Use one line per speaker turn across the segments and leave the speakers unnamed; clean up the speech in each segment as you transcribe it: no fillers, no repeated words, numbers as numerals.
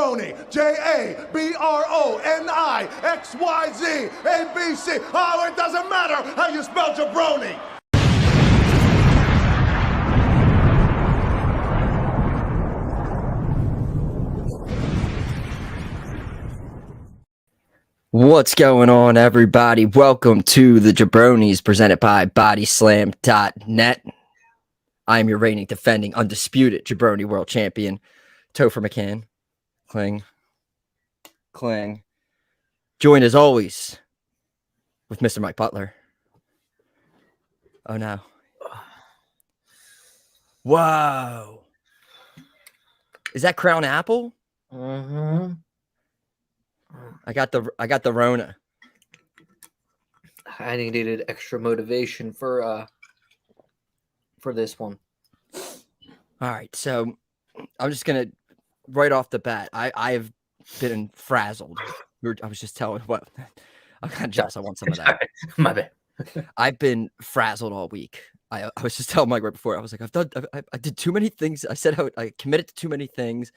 jaBROni, JABRONIXYZ ABC. It doesn't matter how you spell jaBROni.
What's going on, everybody? Welcome to the jaBROnis presented by bodyslam.net. I'm your reigning, defending, undisputed jaBROni world champion, Topher McCann. Clang. Joined as always with Mr. Mike Butler. Oh no. Whoa. Is that Crown Apple?
Mm-hmm.
I got the Rona.
I needed extra motivation for this one.
All right, so I'm just gonna right off the bat. I've been frazzled. I was just telling what I'm kind of jealous. I want some of that.
My bad.
I've been frazzled all week. I was just telling Mike right before. I was like, I did too many things. I said I committed to too many things,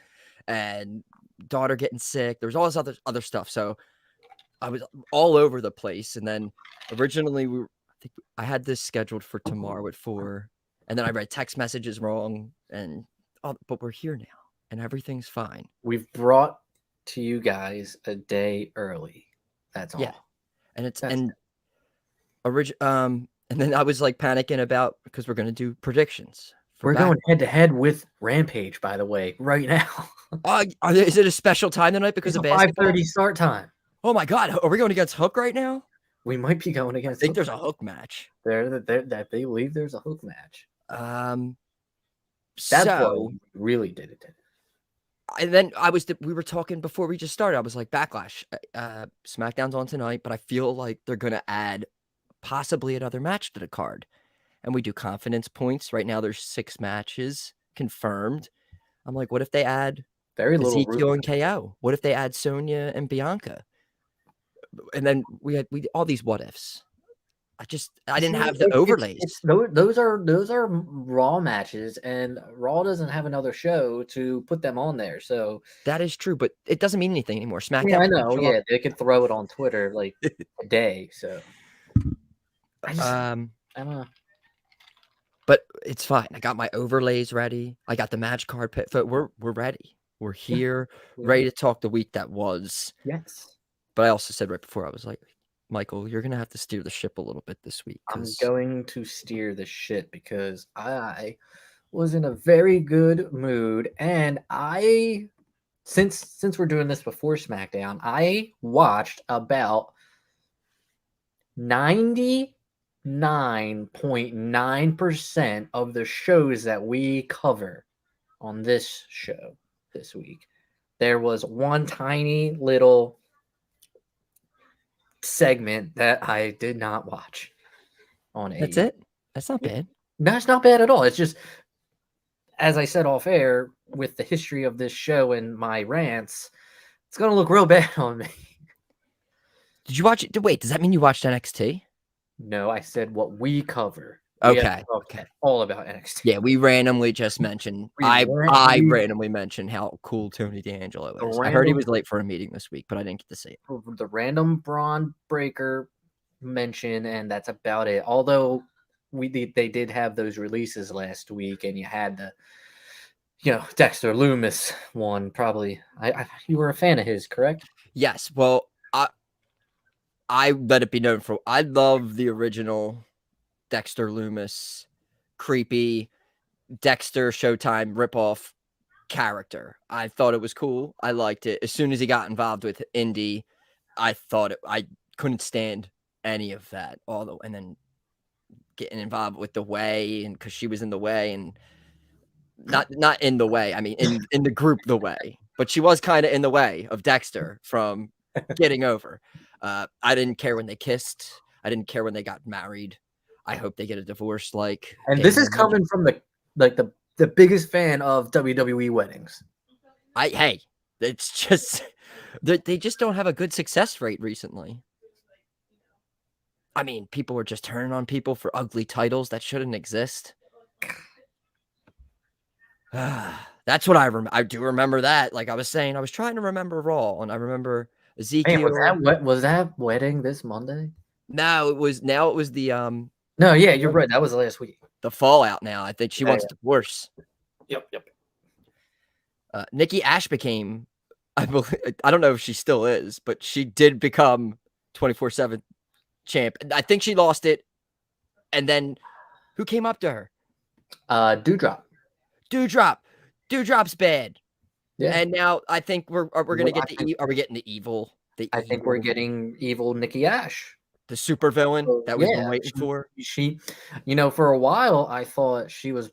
and daughter getting sick. There was all this other stuff. So I was all over the place. And then originally I had this scheduled for tomorrow at 4, and then I read text messages wrong, but we're here now and everything's fine.
We've brought to you guys a day early. That's all.
Yeah. And then I was like panicking about because we're gonna do predictions.
We're going head to head with Rampage, by the way, right now.
Is it a special time tonight because of basketball?
5:30 start time.
Oh my God, are we going against Hook right now?
We might be going against.
I think there's a Hook match.
They believe there's a Hook match.
That's
what really did it.
And then we were talking before we just started. I was like, Backlash, SmackDown's on tonight, but I feel like they're gonna add possibly another match to the card. And we do confidence points. Right now there's 6 matches confirmed. I'm like, what if they add Ezekiel and KO? What if they add Sonya and Bianca? And then we all these what ifs. I didn't have the overlays.
Those are Raw matches, and Raw doesn't have another show to put them on there. So
that is true, but it doesn't mean anything anymore. SmackDown.
Yeah, I know. Yeah, they could throw it on Twitter like a day. So I don't know.
But it's fine. I got my overlays ready. I got the match card pit. We're ready. We're here, ready to talk the week that was.
Yes.
But I also said right before, I was like, Michael, you're going to have to steer the ship a little bit this week.
I'm going to steer the ship because I was in a very good mood. And since we're doing this before SmackDown, I watched about 99.9% of the shows that we cover on this show this week. There was one tiny little segment that I did not watch on
That's it? That's not bad.
No, it's not bad at all. It's just, as I said off air, with the history of this show and my rants, it's going to look real bad on me.
Did you watch it? Wait, does that mean you watched NXT?
No, I said what we cover.
Okay.
All about NXT.
Yeah, we randomly just mentioned. I randomly mentioned how cool Tony D'Angelo is. I heard he was late for a meeting this week, but I didn't get to see it.
The random Braun Breaker mention, and that's about it. Although they did have those releases last week, and you had the Dexter Lumis one. Probably, you were a fan of his, correct?
Yes. Well, I let it be known I love the original Dexter Lumis, creepy Dexter Showtime ripoff character. I thought it was cool. I liked it. As soon as he got involved with Indy, I couldn't stand any of that. And then getting involved with the Way, and because she was in the Way, and not in the Way. I mean, in the group the Way, but she was kind of in the way of Dexter from getting over. I didn't care when they kissed. I didn't care when they got married. I hope they get a divorce.
And this is coming from the biggest fan of WWE weddings.
It's just they just don't have a good success rate recently. I mean, people are just turning on people for ugly titles that shouldn't exist. That That's what I remember. I do remember that. Like I was saying, I was trying to remember Raw, and I remember
Man,
Ezekiel.
was that wedding this Monday?
No, it was the
No, yeah, you're right. That was last week.
the fallout. Now I think she
Yeah,
wants a divorce.
Yep.
Nikki Ash became, I believe, I don't know if she still is, but she did become 24/7 champ. I think she lost it, and then who came up to her?
Dewdrop.
Dewdrop's bad.
Yeah.
And now I think we're gonna get
I
are we getting the evil?
I think we're getting evil Nikki Ash.
the super villain
So,
that we've been
yeah,
waiting for.
She, for a while, I thought she was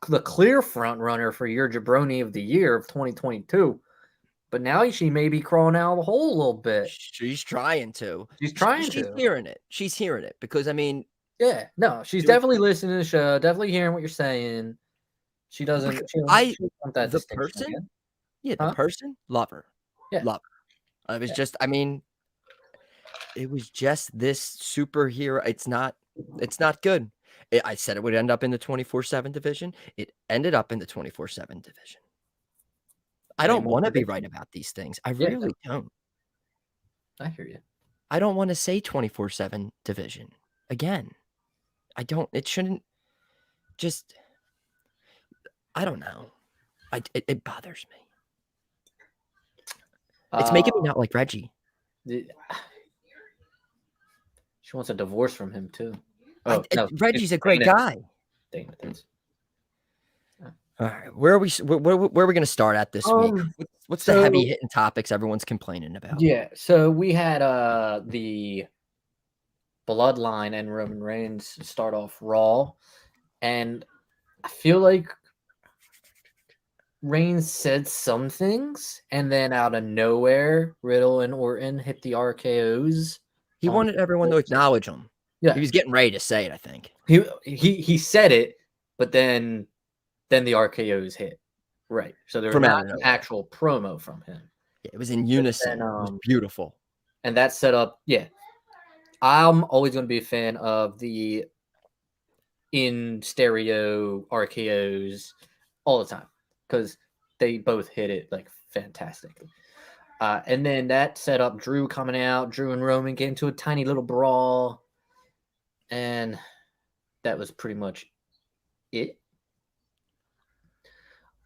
the clear front runner for your jaBROni of the year of 2022. But now she may be crawling out of the hole a little bit.
She's trying to.
She's trying
She's
to.
hearing it. She's hearing it because I mean,
Yeah, no, she's definitely listening to the show, definitely hearing what you're saying. She doesn't. She doesn't want that
the
distinction
person,
again.
yeah, the person, love her,
Yeah.
love her. It was just, I mean, it was just this superhero. It's not good. I said it would end up in the 24/7 division. It ended up in the 24/7 division. I don't want to be right about these things. I really don't.
I hear you.
I don't want to say 24/7 division again. I don't. It shouldn't. Just, I don't know. It bothers me. It's making me not like Reggie.
She wants a divorce from him too. Oh, no,
Reggie's a great guy.
Dang it.
All right, where are we going to start at this week? What's the heavy hitting topics everyone's complaining about?
Yeah, so we had the Bloodline and Roman Reigns start off Raw, and I feel like Reigns said some things, and then out of nowhere, Riddle and Orton hit the RKOs.
He wanted everyone to acknowledge him.
Yeah,
he was getting ready to say it. I think
he said it, but then the RKOs hit. Right. So there was not an actual promo from him.
Yeah, it was in unison. It was beautiful.
And that set up, I'm always going to be a fan of the in stereo RKOs all the time because they both hit it like fantastically. And then that set up Drew coming out, Drew and Roman get into a tiny little brawl. And that was pretty much it.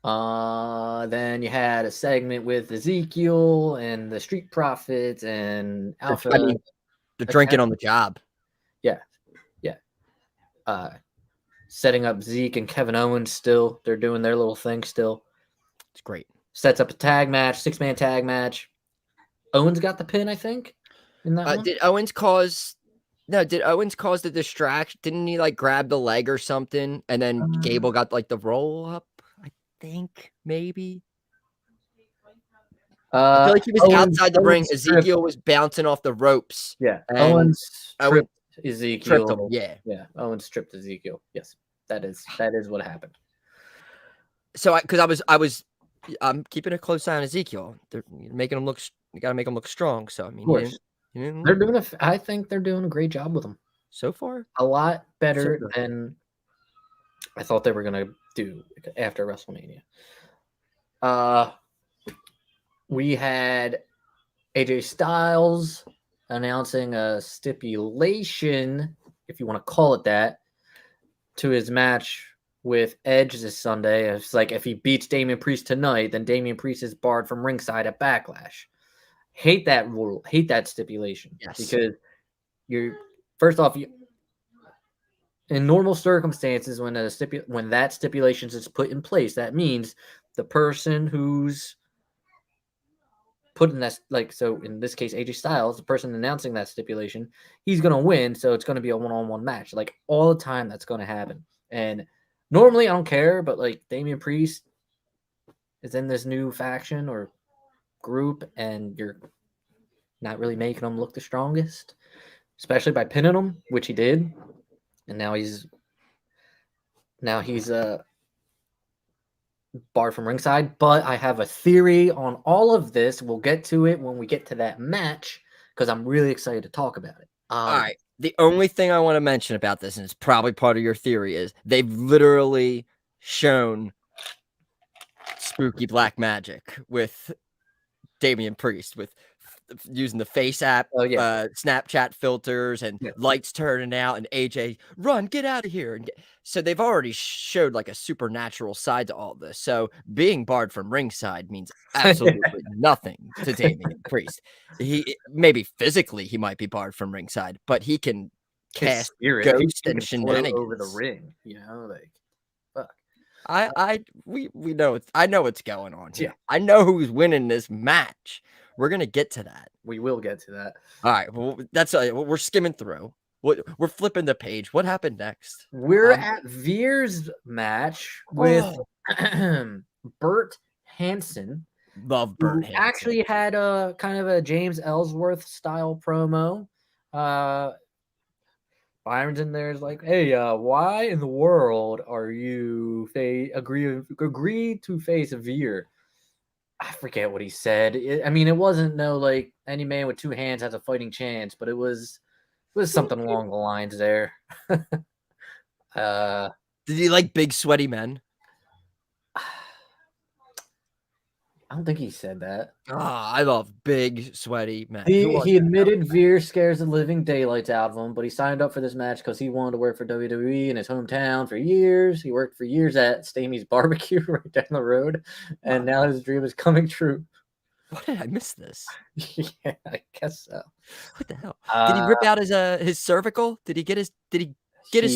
Then you had a segment with Ezekiel and the Street Profits and Alpha.
I mean, the drinking on the job.
Yeah. Setting up Zeke and Kevin Owens still. They're doing their little thing still.
It's great.
Sets up a tag match, 6-man tag match. Owens got the pin, I think, in that one.
Did Owens cause the distraction? Didn't he like grab the leg or something? And then Gable got like the roll up, I think, maybe. I feel like he was outside the ring. Ezekiel was bouncing off the ropes.
Yeah. Owens tripped Ezekiel.
Tripped him.
Yeah. Owens tripped Ezekiel. Yes. That is what happened.
So I'm keeping a close eye on Ezekiel. They're making him look. You got to make him look strong. So I mean,
they're doing I think they're doing a great job with him
so far.
A lot better than I thought they were gonna do after WrestleMania. We had AJ Styles announcing a stipulation, if you want to call it that, to his match with Edge this Sunday. It's like if he beats Damian Priest tonight, then Damian Priest is barred from ringside at Backlash. Hate that rule. Hate that stipulation.
Yes.
Because first off, in normal circumstances, when that stipulation is put in place, that means the person who's putting that, like, so in this case, AJ Styles, the person announcing that stipulation, he's going to win. So it's going to be a one-on-one match. Like all the time that's going to happen. And normally I don't care, but like Damian Priest is in this new faction or group and you're not really making him look the strongest, especially by pinning him, which he did. And now he's barred from ringside. But I have a theory on all of this. We'll get to it when we get to that match because I'm really excited to talk about it.
All right. The only thing I want to mention about this, and it's probably part of your theory, is they've literally shown spooky black magic with Damian Priest, with using the face app,
Oh, yeah.
Snapchat filters, and
Yeah.
lights turning out, and AJ, run, get out of here. So they've already showed like a supernatural side to all this. So being barred from ringside means absolutely nothing to Damian Priest. He maybe physically he might be barred from ringside, but he can
His
cast
spirit,
ghosts
he
and
can float over the
shenanigans.
ring, like, fuck.
We know I know what's going on here.
Yeah.
I know who's winning this match. We're gonna get to that.
We will get to that.
All right. Well, that's we're skimming through. We're flipping the page. What happened next?
We're at Veer's match with Bert Hansen.
Love Bert
Who
Hansen.
actually had a kind of a James Ellsworth style promo. Byron's in there is like, hey, why in the world are you agree to face Veer? I forget what he said. I mean, it wasn't no like any man with two hands has a fighting chance, but it was something along the lines there.
Did he like big sweaty men?
I don't think he said that.
I love big sweaty men.
He admitted Veer scares the living daylights out of him, but he signed up for this match because he wanted to work for WWE in his hometown for years. He worked for years at Stamey's Barbecue right down the road, and now his dream is coming true.
What did I miss this?
Yeah, I guess so.
What the hell? Did he rip out his cervical? Did he get his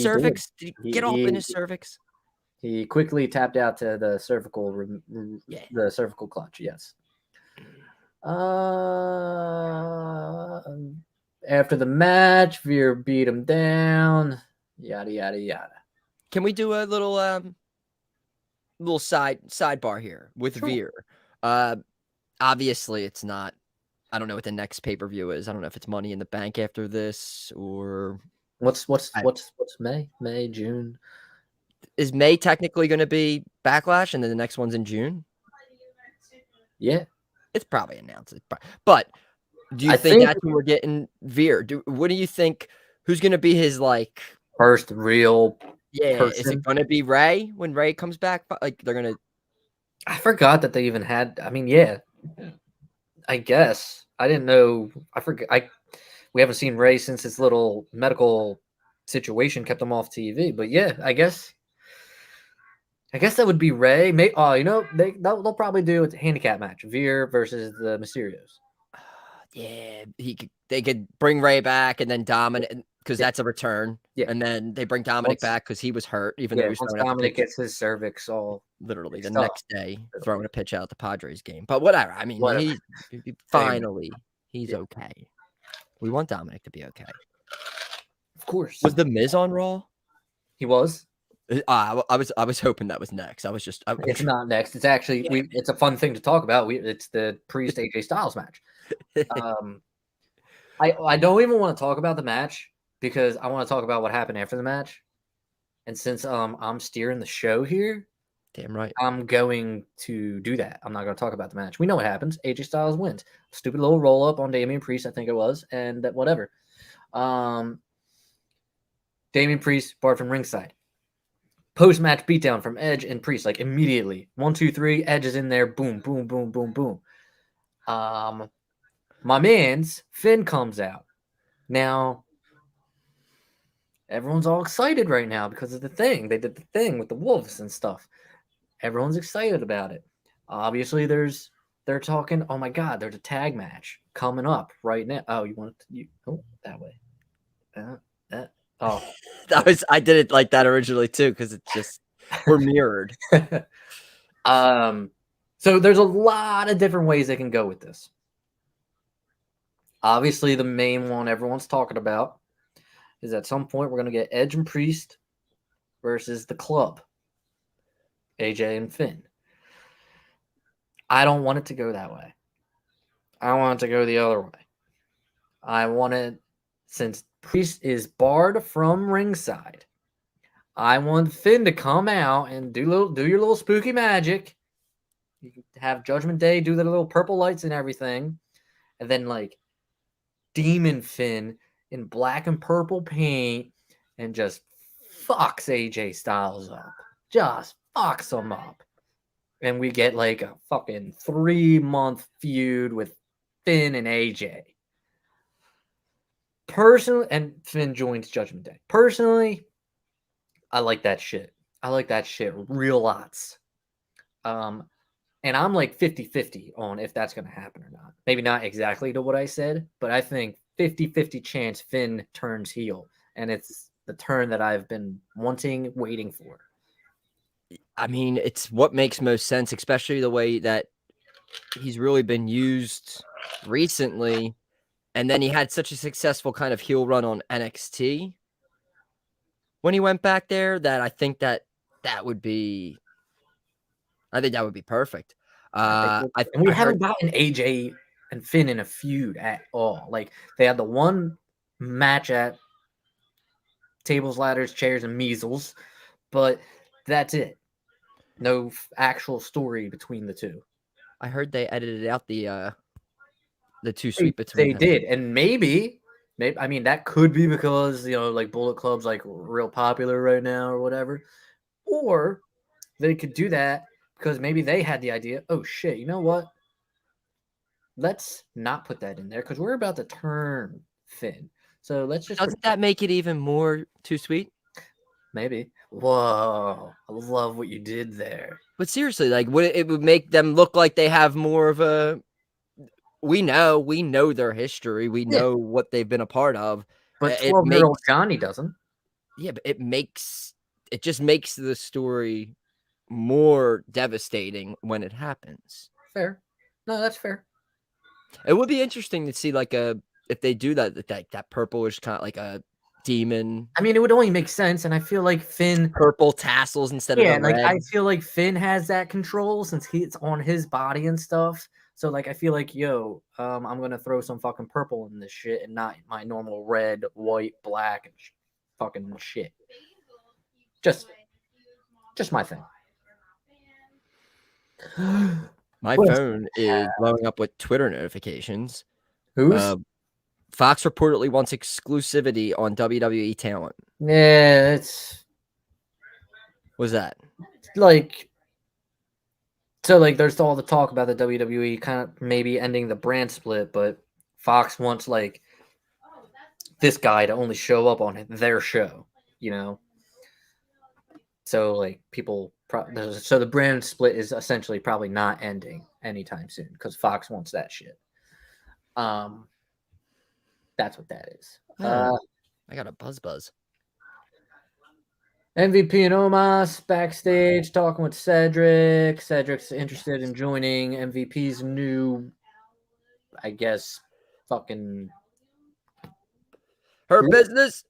cervix? Did he get all in his cervix?
He quickly tapped out to the cervical the cervical clutch, yes. After the match, Veer beat him down. Yada yada yada.
Can we do a little sidebar here with Veer? Obviously, it's not. I don't know what the next pay-per-view is. I don't know if it's Money in the Bank after this or
what's May, June.
Is May technically going to be Backlash, and then the next one's in June?
Yeah,
it's probably announced. But do you think that's when we're getting Veer? What do you think? Who's going to be his like
first real?
Yeah,
person?
Is it going to be Ray when Ray comes back? Like they're going to.
I forgot that they even had. I mean, yeah, I guess I didn't know. I forgot. We haven't seen Ray since his little medical situation kept him off TV. But yeah, I guess that would be Ray. They'll probably do a handicap match: Veer versus the Mysterios.
Yeah, they could bring Ray back and then Dominic because that's a return. Yeah, and then they bring Dominic back because he was hurt, even though he was
once Dominic gets his cervix all
literally the next day throwing a pitch out at the Padres game. But whatever. I mean, he's okay. We want Dominic to be okay.
Of course.
Was the Miz on Raw?
He was.
I was hoping that was next.
It's not next. It's actually it's a fun thing to talk about. It's the Priest AJ Styles match. I don't even want to talk about the match because I want to talk about what happened after the match. And since I'm steering the show here,
damn right,
I'm going to do that. I'm not going to talk about the match. We know what happens. AJ Styles wins. Stupid little roll up on Damian Priest, I think it was, and that whatever. Damian Priest barred from ringside. Post-match beatdown from Edge and Priest, like immediately. 1, 2, 3, Edge is in there. Boom, boom, boom, boom, boom. My man's Finn comes out. Now, everyone's all excited right now because of the thing. They did the thing with the wolves and stuff. Everyone's excited about it. Obviously, they're talking, oh my God, there's a tag match coming up right now. Oh, you want it that way.
I did it like that originally too because it's just we're mirrored.
So there's a lot of different ways they can go with this. Obviously, the main one everyone's talking about is at some point we're going to get Edge and Priest versus the Club, AJ and Finn. I don't want it to go that way. I want it to go the other way. I want it, since Priest is barred from ringside, I want Finn to come out and do your little spooky magic. You can have Judgment Day do the little purple lights and everything, and then like Demon Finn in black and purple paint and just fucks AJ Styles up. Just fucks him up. and we get like a fucking 3-month feud with Finn and AJ. Personally, and Finn joins Judgment Day. Personally, I like that shit. I like that shit real lots. And I'm like 50-50 on if that's going to happen or not. Maybe not exactly to what I said, but I think 50-50 chance Finn turns heel. And it's the turn that I've been waiting for.
I mean, it's what makes most sense, especially the way that he's really been used recently. And then he had such a successful kind of heel run on NXT when he went back there that I think that would be perfect.
And we haven't gotten AJ and Finn in a feud at all. Like, they had the one match at Tables, Ladders, Chairs, and Measles, but that's it. No actual story between the two.
I heard they edited out the two sweet between them.
They did, and maybe I mean that could be because like Bullet Club's like real popular right now or whatever, or they could do that because maybe they had the idea. Oh shit! You know what? Let's not put that in there because we're about to turn Finn. So let's just.
Doesn't that make it even more too sweet?
Maybe. Whoa! I love what you did there.
But seriously, like, it would make them look like they have more of a. We know their history. We know what they've been a part of.
But 12-year-old Johnny doesn't.
Yeah, but it just makes the story more devastating when it happens.
Fair. No, that's fair.
It would be interesting to see if they do that purplish kind of like a demon.
I mean, it would only make sense, and I feel like Finn
purple tassels instead of the red.
I feel like Finn has that control since it's on his body and stuff. So like I feel like I'm gonna throw some fucking purple in this shit and not my normal red, white, black, and fucking shit. Just my thing.
My phone is blowing up with Twitter notifications.
Who's?
Fox reportedly wants exclusivity on WWE talent.
Yeah, it's.
What's that?
Like. So, like, there's all the talk about the WWE kind of maybe ending the brand split, but Fox wants, like, this guy to only show up on their show, So, like, so the brand split is essentially probably not ending anytime soon because Fox wants that shit. That's what that is.
I got a buzz.
MVP and Omos backstage talking with Cedric. Cedric's interested in joining MVP's new, I guess, fucking
business.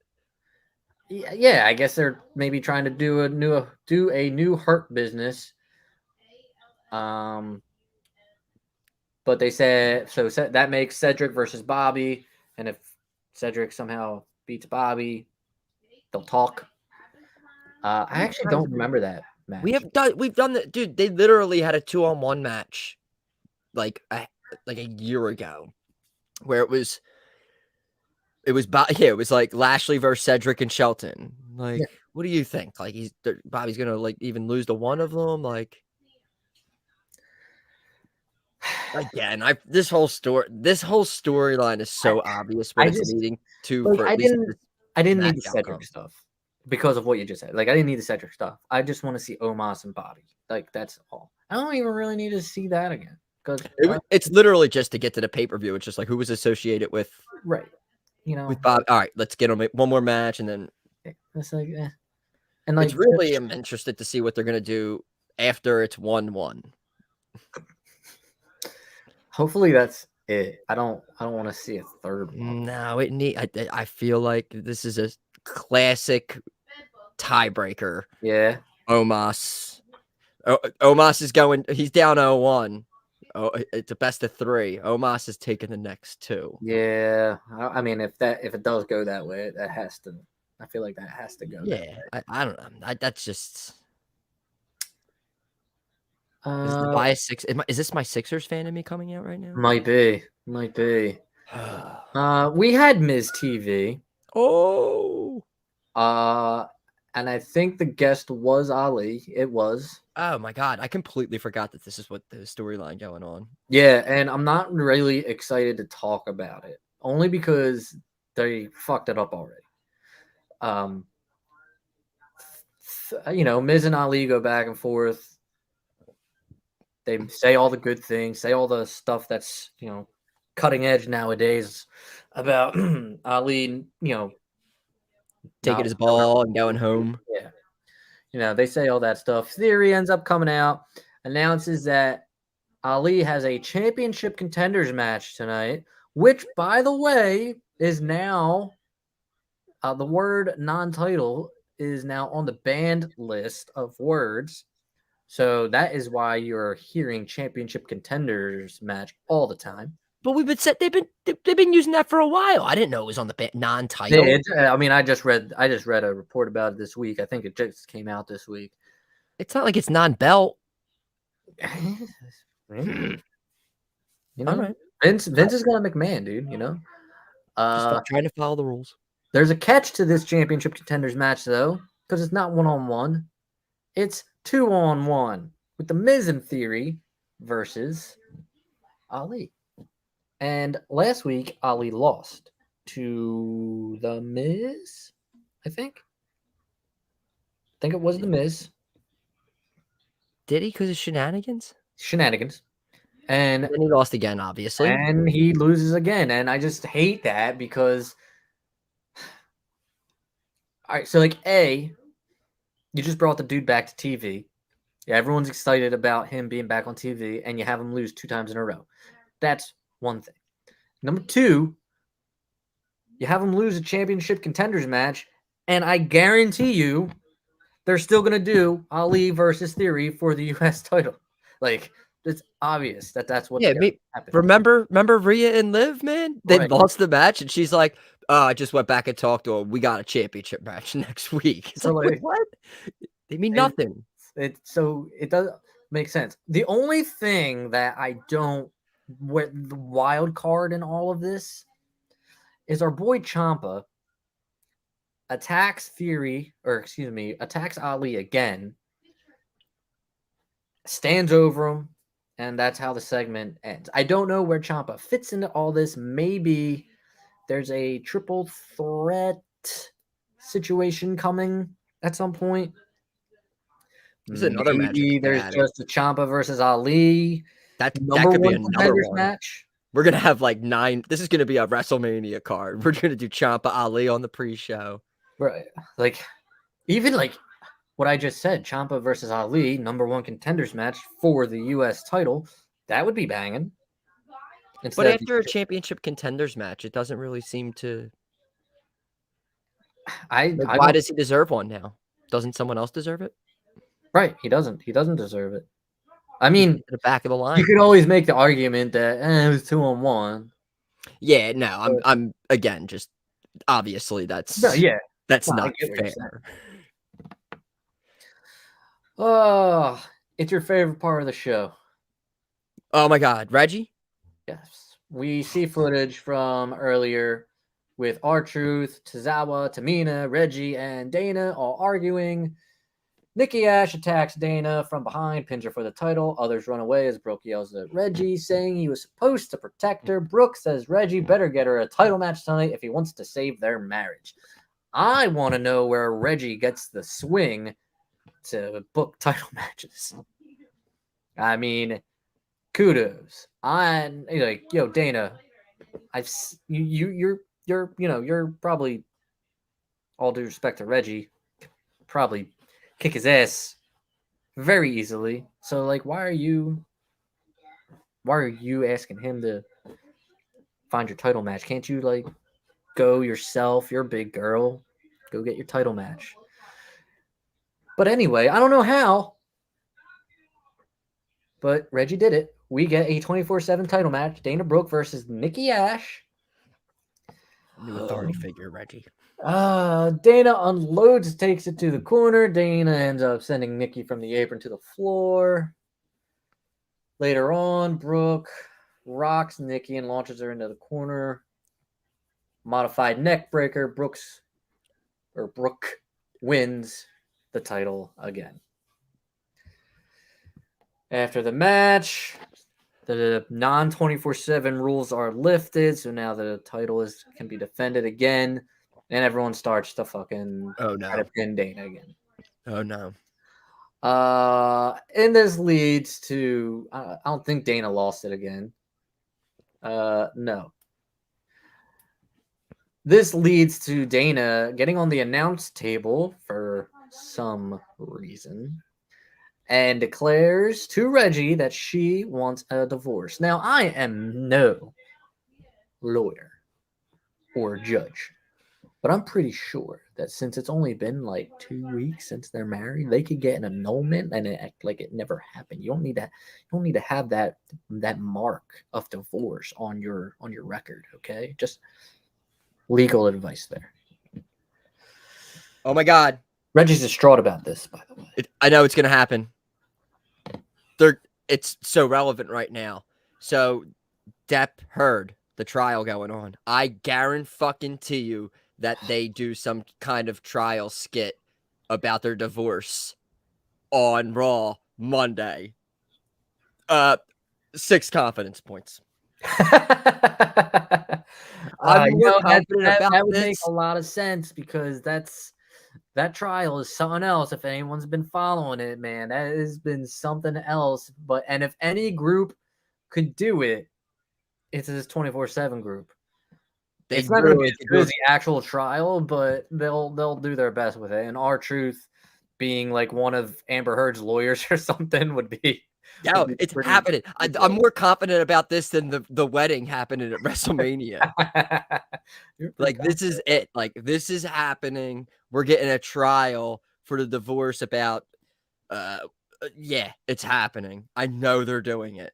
Yeah, I guess they're maybe trying to do a new Hurt business. But they said that makes Cedric versus Bobby, and if Cedric somehow beats Bobby, they'll talk. I actually don't remember that match.
We've done that, dude. They literally had a 2-on-1 match, like a year ago, where it was like Lashley versus Cedric and Shelton. Like, what do you think? Like, Bobby's gonna like even lose to one of them? Like, again, this whole storyline is so obvious what it's leading to.
I didn't need the Cedric stuff because of what you just said. Like, I didn't need the Cedric stuff. I just want to see Omos and Bobby. Like, that's all. I don't even really need to see that again because
it's literally just to get to the pay-per-view. It's just like who was associated with with Bob. All right, let's get them one more match, and then
it's like, and like,
it's really I'm interested to see what they're gonna do after it's 1-1.
Hopefully that's it. I don't want to see a third one.
No, I feel like this is a classic tiebreaker.
Yeah.
Omos is going. He's down 0-1. Oh, it's a best of 3. Omos is taking the next 2.
Yeah, I mean, if it does go that way, that has to. I feel like that has to go.
Yeah, I don't know. That's just. Is the bias six? Is this my Sixers fan in me coming out right now?
Might be. We had Miz TV.
Oh.
And I think the guest was Ali. It was.
Oh my god, I completely forgot that this is what the storyline going on.
Yeah, and I'm not really excited to talk about it. Only because they fucked it up already. Miz and Ali go back and forth. They say all the good things, say all the stuff that's, cutting edge nowadays about Ali,
Taking
not
his ball and going home.
yeah. They say all that stuff. Theory ends up coming out, announces that Ali has a championship contenders match tonight, which, by the way, is now the word non-title is now on the banned list of words. So that is why you're hearing championship contenders match all the time.
But they've been using that for a while. I didn't know it was on the non-title.
I just read a report about it this week. I think it just came out this week.
It's not like it's non-belt.
All
right.
Vince is gonna McMahon, dude.
Just stop trying to follow the rules.
There's a catch to this championship contenders match, though, because it's not 1-on-1. It's 2-on-1 with the Miz in Theory versus Ali. And last week, Ali lost to the Miz, I think. I think it was the Miz.
Did he? Because of shenanigans?
Shenanigans. And
then he lost again, obviously.
And he loses again. And I just hate that because... All right, so you just brought the dude back to TV. Yeah, everyone's excited about him being back on TV, and you have him lose 2 times in a row. That's one thing. Number 2, you have him lose a championship contenders match, and I guarantee you they're still going to do Ali versus Theory for the U.S. title. It's obvious that's what's going to happen.
Remember Rhea and Liv, man? They lost the match, and she's like, I just went back and talked to him. We got a championship match next week. It's like, what? They mean nothing.
It does make sense. The only thing that I don't, with the wild card in all of this, is our boy Ciampa attacks Ali again, stands over him, and that's how the segment ends. I don't know where Ciampa fits into all this. Maybe there's a triple threat situation coming at some point.
There's another match.
Maybe there's just a Ciampa versus Ali.
That could be another one. Match. We're going to have 9. This is going to be a WrestleMania card. We're going to do Ciampa Ali on the pre-show.
Right. Even what I just said, Ciampa versus Ali, #1 contenders match for the U.S. title. That would be banging.
But after a championship contenders match, it doesn't really seem to... Why does he deserve one now? Doesn't someone else deserve it?
Right, he doesn't. He doesn't deserve it. I mean,
the back of the line.
You could always make the argument that it was 2-on-1.
Yeah, no, I'm again just obviously that's not fair.
It's your favorite part of the show.
Oh my God, Reggie?
Yes, we see footage from earlier with R-Truth, Tozawa, Tamina, Reggie, and Dana all arguing. Nikki Ash attacks Dana from behind, pins her for the title. Others run away as Brooke yells at Reggie, saying he was supposed to protect her. Brooke says Reggie better get her a title match tonight if he wants to save their marriage. I want to know where Reggie gets the swing to book title matches. I mean, kudos. I'm like, yo, Dana, you're probably, all due respect to Reggie, probably kick his ass very easily. So why are you asking him to find your title match? Can't you go yourself? You're a big girl. Go get your title match. But anyway, I don't know how, but Reggie did it. We get a 24/7 title match. Dana Brooke versus Nikki Ash.
New authority figure, Reggie.
Dana unloads, takes it to the corner. Dana ends up sending Nikki from the apron to the floor. Later on, Brooke rocks Nikki and launches her into the corner. Modified neck breaker. Brooke wins the title again. After the match, the non-24/7 rules are lifted, so now the title can be defended again, and everyone starts to fucking
Oh
try to
no.
pin Dana again.
Oh no.
And this leads to I don't think Dana lost it again. No. This leads to Dana getting on the announce table for some reason and declares to Reggie that she wants a divorce. Now, I am no lawyer or judge, but I'm pretty sure that since it's only been like 2 weeks since they're married, they could get an annulment and act like it never happened. You don't need to have that mark of divorce on your record, okay? Just legal advice there.
Oh my God.
Reggie's distraught about this, by the way.
I know it's gonna happen. It's so relevant right now. So Depp heard the trial going on. I guarantee you that they do some kind of trial skit about their divorce on Raw Monday. 6 confidence points. I'm more confident about
that would
this.
make a lot of sense because that trial is something else. If anyone's been following it, man, that has been something else. And if any group could do it, it's this 24/7 group. It's not going to be as good as the actual trial, but they'll do their best with it. And R-Truth being like one of Amber Heard's lawyers or something would be.
Yeah, it's happening. I'm more confident about this than the wedding happening at WrestleMania. Like, this is it. Like, this is happening. We're getting a trial for the divorce about, yeah, it's happening. I know they're doing it.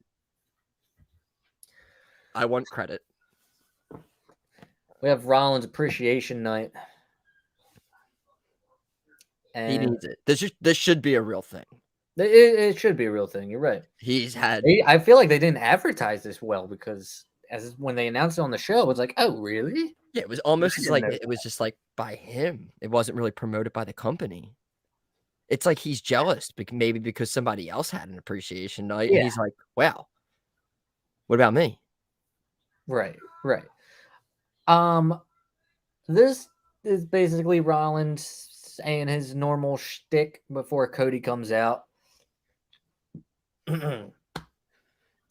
I want credit.
We have Rollins Appreciation Night.
He needs it. This should be a real thing.
It should be a real thing. You're right.
I
feel like they didn't advertise this well because when they announced it on the show, it was like, oh, really?
Yeah, it was almost like it was just like by him. It wasn't really promoted by the company. It's like he's jealous, maybe because somebody else had an appreciation night, and he's like, wow, what about me?
Right. This is basically Rollins saying his normal shtick before Cody comes out.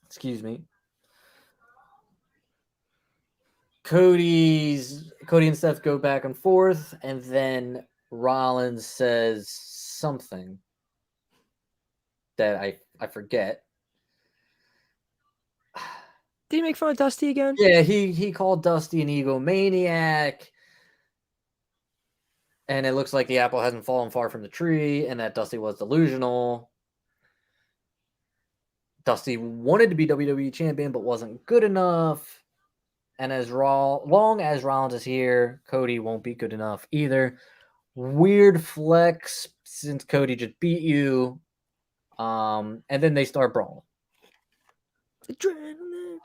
Excuse me. Cody and Seth go back and forth, and then Rollins says something that I forget.
Did he make fun of Dusty again?
Yeah, he called Dusty an egomaniac. And it looks like the apple hasn't fallen far from the tree, and that Dusty was delusional. Dusty wanted to be WWE champion, but wasn't good enough. And as long as Rollins is here, Cody won't be good enough either. Weird flex since Cody just beat you. And then they start brawling.
Adrenaline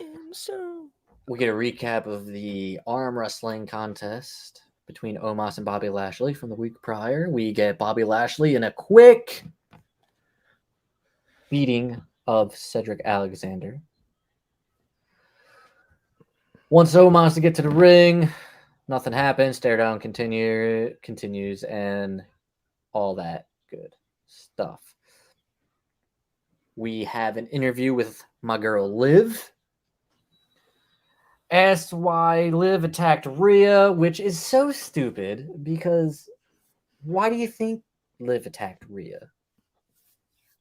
in so.
We get a recap of the arm wrestling contest between Omos and Bobby Lashley from the week prior. We get Bobby Lashley in a quick beating of Cedric Alexander. Once Omos to get to the ring, nothing happens. Stare down continues, and all that good stuff. We have an interview with my girl Liv. Asked why Liv attacked Rhea, which is so stupid because why do you think Liv attacked Rhea?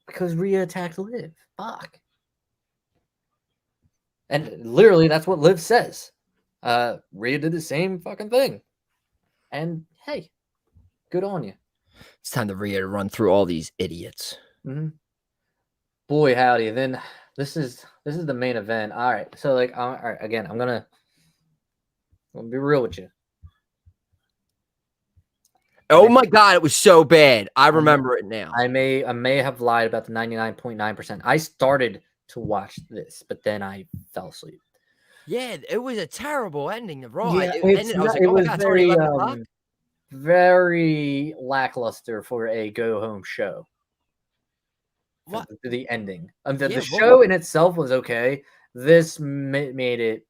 Because Rhea attacked Liv. Fuck. And literally that's what Liv says. Rhea did the same fucking thing. And hey, good on you.
It's time to Rhea to run through all these idiots.
Mm-hmm. Boy, howdy. Then this is the main event. All right. So all right, again, I'm gonna be real with you.
Oh my God, it was so bad. I remember it now.
I may have lied about the 99.9%. I started to watch this, but then I fell asleep.
Yeah, it was a terrible ending to Raw.
Yeah,
it was very
very lackluster for a go-home show.
What?
The ending.
Yeah,
The show in itself was okay. This made it.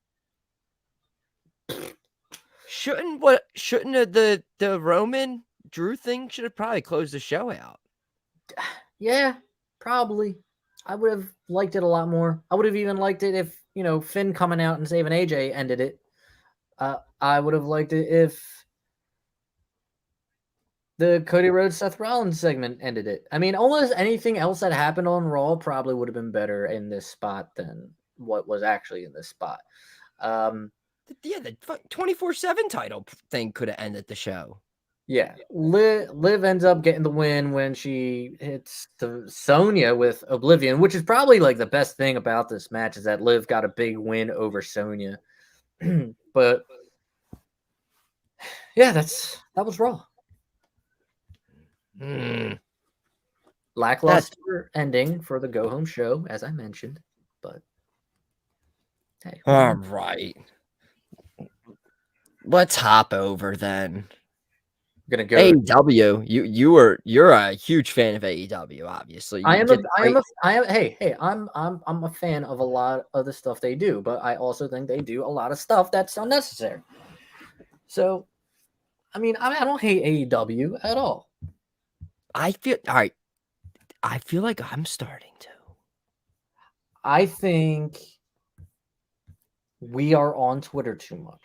Shouldn't the Roman Drew thing should have probably closed the show out?
Yeah, probably. I would have liked it a lot more. I would have even liked it if, Finn coming out and saving AJ ended it. I would have liked it if the Cody Rhodes Seth Rollins segment ended it. I mean, almost anything else that happened on Raw probably would have been better in this spot than what was actually in this spot.
Yeah, the 24/7 title thing could have ended the show.
Yeah, Liv ends up getting the win when she hits Sonya with Oblivion, which is probably like the best thing about this match is that Liv got a big win over Sonya. But yeah, that was Raw. Lackluster ending for the go home show, as I mentioned. But hey,
all right, let's hop over then.
Gonna go
AEW. You're a huge fan of AEW, obviously.
I'm a fan of a lot of the stuff they do, but I also think they do a lot of stuff that's unnecessary. So, I mean, I don't hate AEW at all.
I feel all right. I feel like I'm starting to.
I think we are on Twitter too much.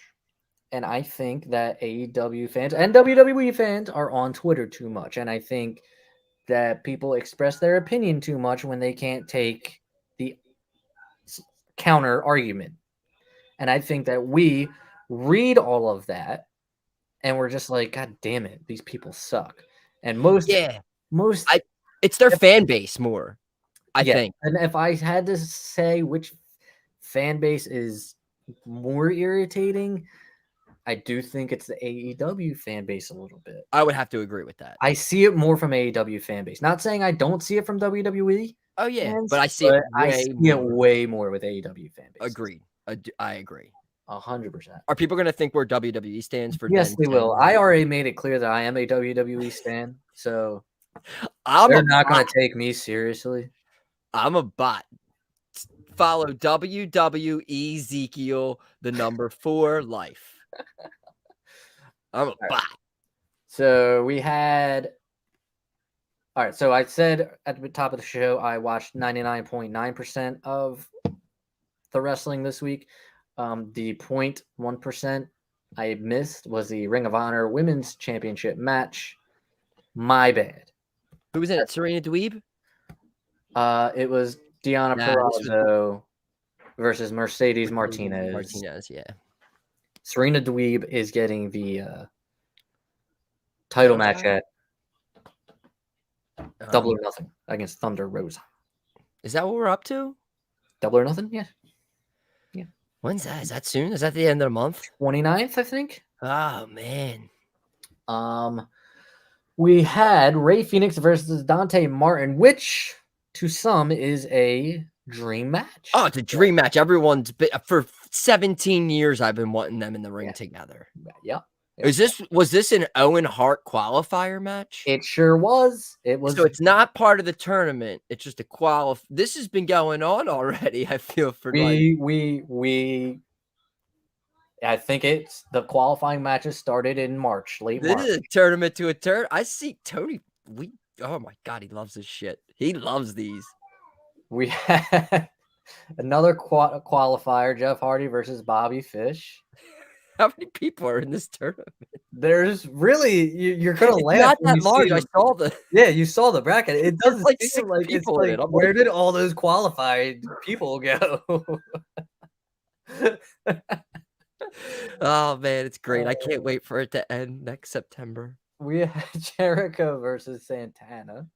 And I think that AEW fans and WWE fans are on Twitter too much. And I think that people express their opinion too much when they can't take the counter argument. And I think that we read all of that and we're just like, God damn it, these people suck. And it's
their fan base more, I think.
And if I had to say which fan base is more irritating, I do think it's the AEW fan base a little bit.
I would have to agree with that.
I see it more from AEW fan base. Not saying I don't see it from WWE.
Oh yeah,
fans,
but I see it
way more with AEW fan base.
Agreed. I agree.
100%.
Are people going to think we're WWE stands for?
Yes, they will. I already made it clear that I am a WWE stan, so they're not going to take me seriously.
I'm a bot. Follow WWE Ezekiel, the number 4 life. I'm a bot.
So we had. All right. So I said at the top of the show, I watched 99.9% of the wrestling this week. The 0.1% I missed was the Ring of Honor Women's Championship match. My bad.
Who was in it? Serena Dweeb?
It was Deonna Purrazzo versus Mercedes Martinez.
Martinez, yeah.
Serena Dweeb is getting the title match at Double or Nothing against Thunder Rosa.
Is that what we're up to?
Double or Nothing? Yeah.
When's that? Is that soon? Is that the end of the month?
29th, I think.
Oh, man.
We had Rey Fenix versus Dante Martin, which to some is a dream match.
Oh, it's a dream match. Everyone's been, for 17 years I've been wanting them in the ring together.
Yeah.
Was this an Owen Hart qualifier match?
It sure was. It was.
So it's not part of the tournament. It's just a This has been going on already. I feel for
I think it's the qualifying matches started in March, late March.
This is a tournament to a turn. I see Tony. Oh my God, he loves this shit. He loves these.
We had another qualifier, Jeff Hardy versus Bobby Fish.
How many people are in this tournament?
There's really you're gonna laugh.
Not that large. I saw
you saw the bracket. It doesn't
like
seem
6
like
people
it's
in
like
it.
where did all those qualified people go?
Oh man, it's great. I can't wait for it to end next September.
We had Jericho versus Santana.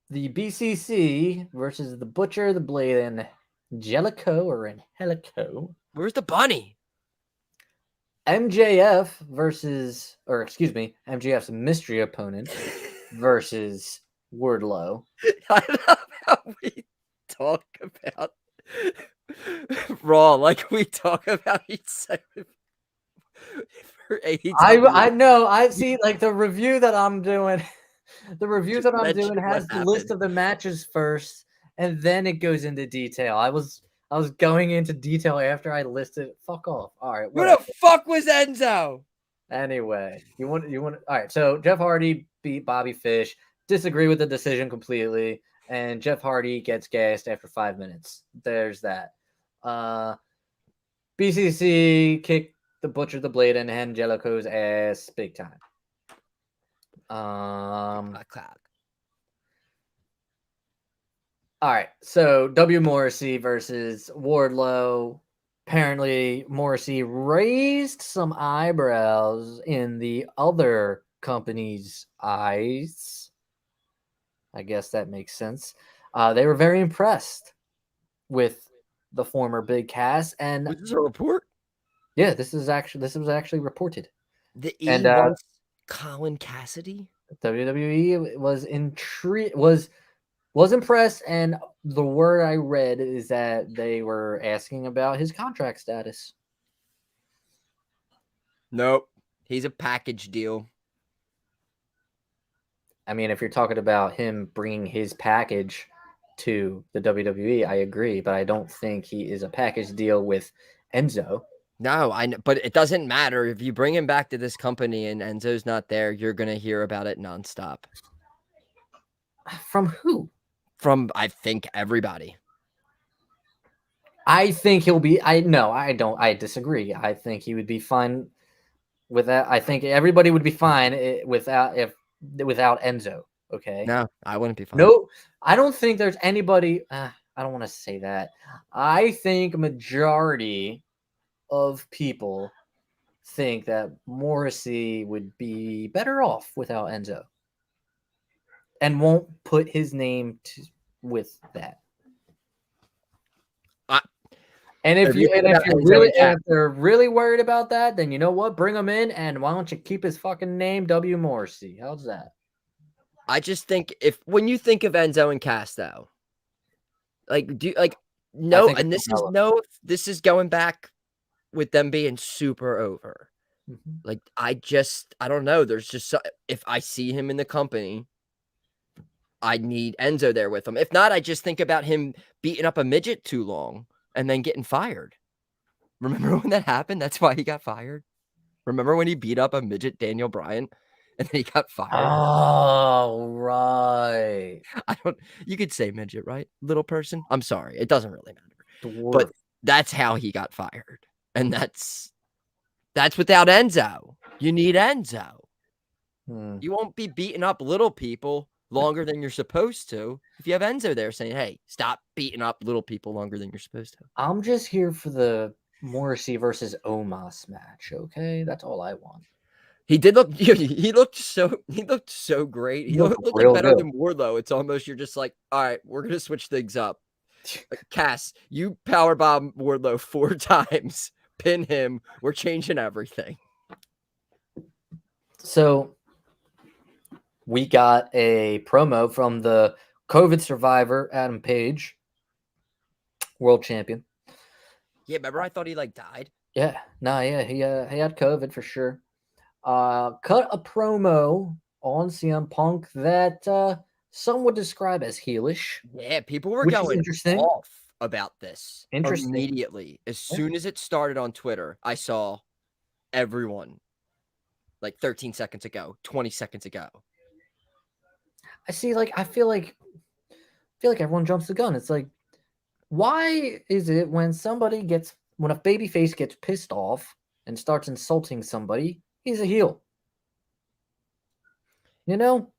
The BCC versus the Butcher, the Blade, and Angelico.
Where's the bunny?
MJF's mystery opponent versus Wardlow.
I love how we talk about Raw like we talk about each segment. for AEW.
I know. I see. Like the review that I'm doing, the review
Just
that I'm
mention
doing
what
has the list
happened.
of the matches first, and then it goes into detail. I was going into detail after I listed. Fuck off. All right.
Who
Whatever.
the fuck was Enzo?
Anyway, you want. All right. So Jeff Hardy beat Bobby Fish. Disagree with the decision completely, and Jeff Hardy gets gassed after 5 minutes. There's that. BCC kicked the Butcher the Blade and Angelico's ass big time.
Cloud.
All right, so W. Morrissey versus Wardlow. Apparently, Morrissey raised some eyebrows in the other company's eyes. I guess that makes sense. They were very impressed with the former Big Cass, and
Was this a report?
yeah, this was actually reported.
The E
And
wants Colin Cassidy.
WWE was intrigued, was impressed, and the word I read is that they were asking about his contract status.
Nope, he's a package deal.
I mean, if you're talking about him bringing his package to the WWE, I agree, but I don't think he is a package deal with Enzo.
No, I know, but it doesn't matter if you bring him back to this company and Enzo's not there. You're gonna hear about it nonstop.
From who?
From I think everybody.
I think he'll be. I don't. I disagree. I think he would be fine with that. I think everybody would be fine without Enzo. Okay.
No, I wouldn't be fine.
No, I don't think there's anybody. I don't want to say that. I think a majority of people think that Morrissey would be better off without Enzo, and won't put his name with that. And if they're really worried about that, then you know what? Bring him in, and why don't you keep his fucking name, W. Morrissey? How's that?
I just think when you think of Enzo and Cass, though, this is going back with them being super over.
Mm-hmm.
I don't know. There's just if I see him in the company, I need Enzo there with him. If not, I just think about him beating up a midget too long and then getting fired. Remember when that happened? That's why he got fired. Remember when he beat up a midget, Daniel Bryan, and then he got fired?
Oh, right.
You could say midget, right? Little person. I'm sorry. It doesn't really matter.
Dwarf.
But that's how he got fired. And that's without Enzo. You need Enzo. You won't be beating up little people longer than you're supposed to if you have Enzo there saying, hey, stop beating up little people longer than you're supposed to.
I'm just here for the Morrissey versus Omos match, okay? That's all I want.
He looked so great. He looked like better than Wardlow. It's almost you're just like, all right, we're gonna switch things up. Cass, you powerbomb Wardlow 4 times, pin him, we're changing everything.
So we got a promo from the COVID survivor, Adam Page, world champion.
Yeah, remember I thought he died?
Yeah, he had COVID for sure. Cut a promo on CM Punk that some would describe as heelish.
Yeah, people were going off about this immediately. As soon as it started on Twitter, I saw everyone 13 seconds ago, 20 seconds ago.
I see, I feel like everyone jumps the gun. It's like, why is it when a babyface gets pissed off and starts insulting somebody, he's a heel? You know?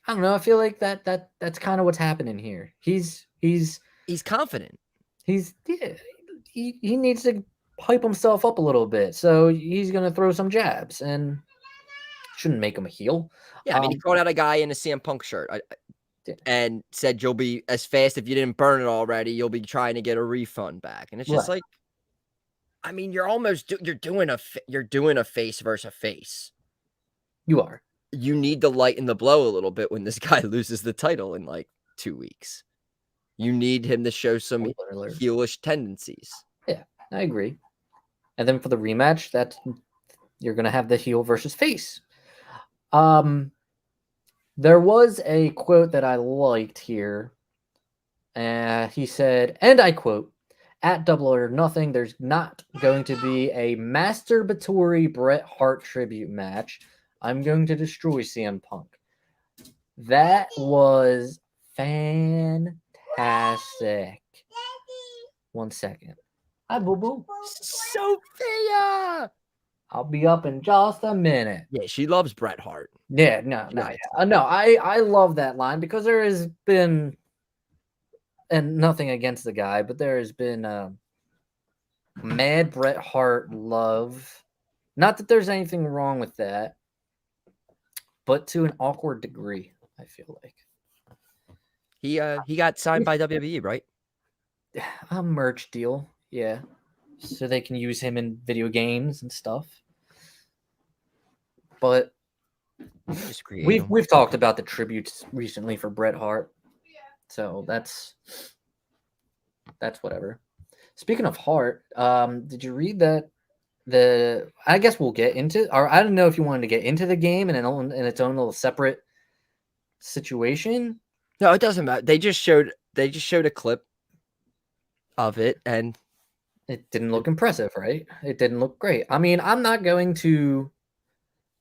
I don't know. I feel like that's kind of what's happening here. He's
confident.
He needs to hype himself up a little bit. So he's gonna throw some jabs and shouldn't make him a heel.
Yeah, I mean, he called out a guy in a CM Punk shirt and said, you'll be as fast if you didn't burn it already, you'll be trying to get a refund back. And it's just I mean, you're doing a face versus a face.
You are.
You need to lighten the blow a little bit when this guy loses the title in 2 weeks. You need him to show some heelish tendencies.
Yeah, I agree. And then for the rematch, you're gonna have the heel versus face. There was a quote that I liked here. He said, and I quote, "At Double or Nothing, there's not going to be a masturbatory Bret Hart tribute match. I'm going to destroy CM Punk." That was fantastic. 1 second. Hi, boo boo.
Sophia!
I'll be up in just a minute.
Yeah, she loves Bret Hart.
Yeah, no. I love that line because there has been, and nothing against the guy, but there has been mad Bret Hart love. Not that there's anything wrong with that, but to an awkward degree, I feel like.
He got signed by WWE, right?
A merch deal, yeah. So they can use him in video games and stuff. But
Just create him.
we've talked about the tributes recently for Bret Hart. So that's whatever. Speaking of Hart, did you read that I guess we'll get into, or I don't know if you wanted to get into the game in its own little separate situation.
No, it doesn't matter. They just showed a clip of it, and
it didn't look impressive, right? It didn't look great. I mean, I'm not going to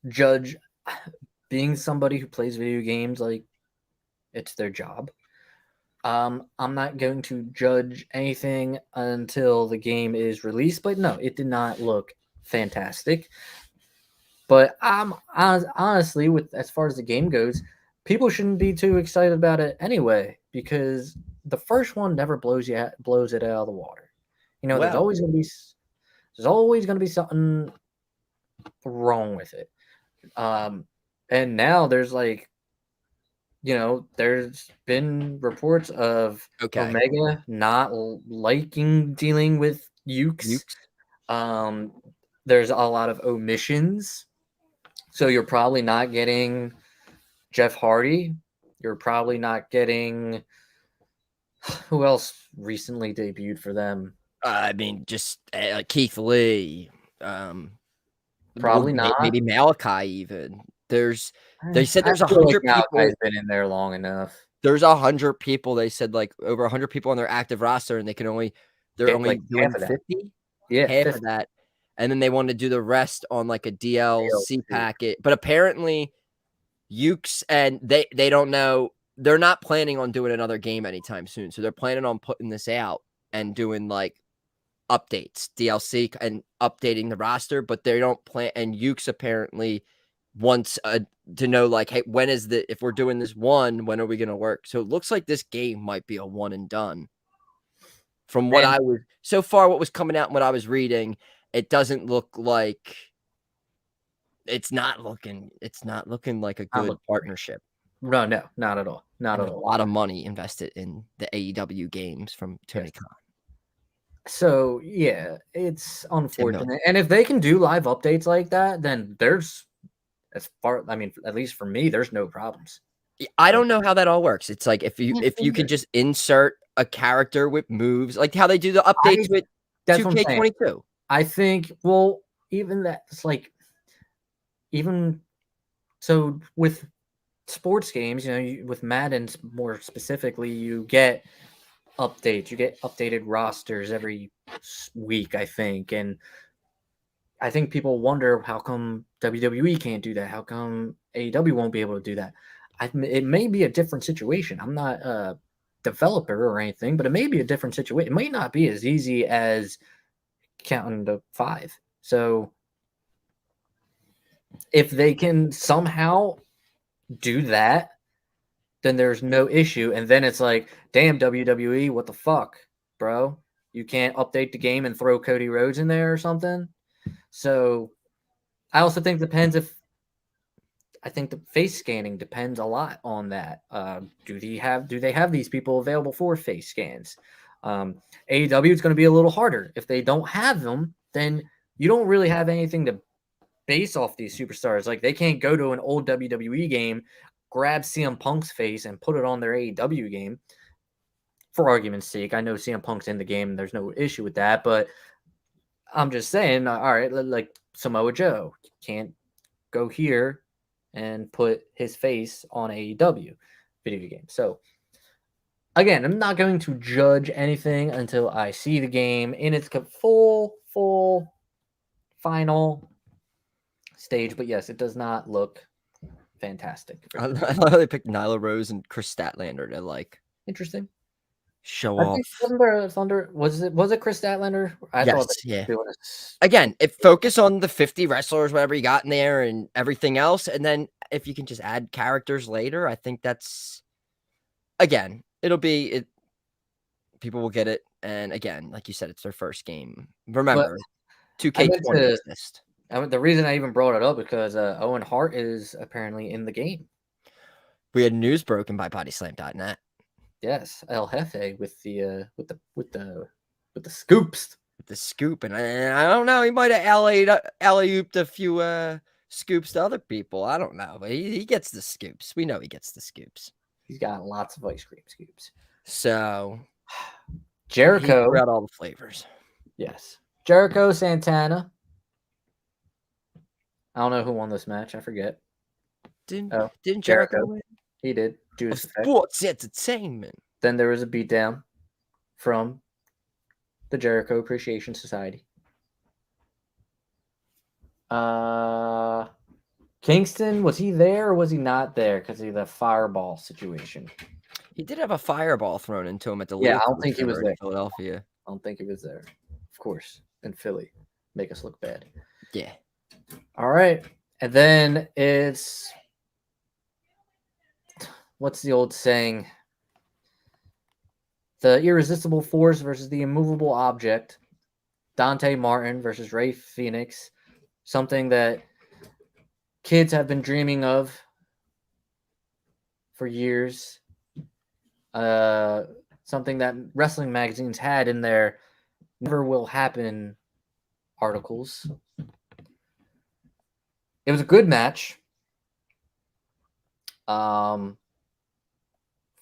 judge, being somebody who plays video games like it's their job. I'm not going to judge anything until the game is released, but no, it did not look fantastic. But honestly, with as far as the game goes, people shouldn't be too excited about it anyway, because the first one never blows it out of the water. You know, there's always going to be something wrong with it. And now there's like, there's been reports of Omega not liking dealing with Ukes. There's a lot of omissions. So you're probably not getting Jeff Hardy. You're probably not getting, who else recently debuted for them?
I mean, just Keith Lee.
Probably not.
Maybe Malachi even. They said there's 100 people.
Malachi's been in there long enough.
There's 100 people. They said like over 100 people on their active roster, and they're only
like
doing 50.
Yeah,
half of that. And then they want to do the rest on like a DLC packet. But apparently, Ukes and they don't know. They're not planning on doing another game anytime soon. So they're planning on putting this out and doing like updates, DLC, and updating the roster. But they don't plan. And Ukes apparently wants to know like, hey, if we're doing this one, when are we going to work? So it looks like this game might be a one and done. From what so far, what was coming out and what I was reading, it doesn't look like it's not looking like a good partnership.
No, not at all. Not at all.
A lot of money invested in the AEW games from Tony Khan.
So yeah, it's unfortunate. And if they can do live updates like that, then at least for me, there's no problems.
I don't know how that all works. It's like if you could just insert a character with moves, like how they do the updates with 2K22.
I think, well, even that's like, even so with sports games, with Madden more specifically, you get updates, you get updated rosters every week, I think. And I think people wonder, how come WWE can't do that? How come AEW won't be able to do that? It may be a different situation. I'm not a developer or anything, but it may be a different situation. It might not be as easy as counting to 5. So if they can somehow do that, then there's no issue. And then it's like, damn, WWE, what the fuck, bro? You can't update the game and throw Cody Rhodes in there or something? So I also think I think the face scanning depends a lot on that. Do they have these people available for face scans? AEW is going to be a little harder. If they don't have them, then you don't really have anything to base off these superstars. Like, they can't go to an old WWE game, grab CM Punk's face and put it on their AEW game. For argument's sake, I know CM Punk's in the game and there's no issue with that, but I'm just saying, all right, like Samoa Joe can't go here and put his face on AEW video game. So again, I'm not going to judge anything until I see the game in its full final stage. But yes, it does not look fantastic.
I love how they picked Nyla Rose and Chris Statlander to like
Interesting.
show
I
off.
think Thunder was it Chris Statlander? I thought
Yes, yeah.
doing
Again, focus on the 50 wrestlers, whatever you got in there, and everything else, and then if you can just add characters later, I think that's again, it'll be it. People will get it, and again, like you said, it's their first game. Remember, 2K20 exist.
The reason I even brought it up because Owen Hart is apparently in the game.
We had news broken by Bodyslam.net.
Yes, El Jefe with the scoops.
With the scoop, and I don't know. He might have alley-ooped a few scoops to other people. I don't know, but he gets the scoops. We know he gets the scoops.
He's got lots of ice cream scoops.
So
Jericho
got all the flavors.
Yes, Jericho Santana. I don't know who won this match. I forget.
Didn't Jericho win?
He did.
Sports entertainment.
Then there was a beatdown from the Jericho Appreciation Society. Kingston, was he there or was he not there because of the fireball situation?
He did have a fireball thrown into him at the
I don't think he was there.
In Philadelphia.
I don't think he was there. Of course, in Philly, make us look bad.
Yeah.
All right, and then it's what's the old saying? The irresistible force versus the immovable object. Dante Martin versus Ray Phoenix. Something that kids have been dreaming of for years. Something that wrestling magazines had in their never will happen articles. It was a good match.